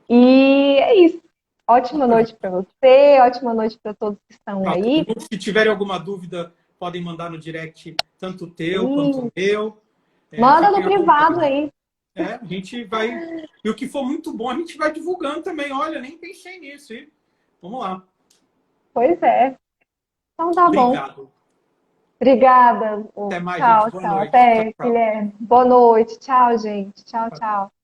Speaker 2: E é isso. Ótima noite para você, ótima noite para todos que estão
Speaker 1: Pra todo
Speaker 2: aí.
Speaker 1: mundo. Se tiverem alguma dúvida, podem mandar no direct, tanto o teu quanto
Speaker 2: E
Speaker 1: o meu.
Speaker 2: manda no
Speaker 1: Fiquem à
Speaker 2: privado
Speaker 1: vontade.
Speaker 2: aí.
Speaker 1: A gente vai. E o que for muito bom, a gente vai divulgando também. Olha, nem pensei nisso. Hein? Vamos lá.
Speaker 2: Pois é. Então tá bom.
Speaker 1: Obrigado.
Speaker 2: Obrigada.
Speaker 1: Até mais, gente.
Speaker 2: Tchau,
Speaker 1: Boa
Speaker 2: tchau.
Speaker 1: noite. Tchau,
Speaker 2: Até,
Speaker 1: tchau.
Speaker 2: Guilherme. Boa noite. Tchau, gente. Tchau,
Speaker 1: Tchau.
Speaker 2: tchau.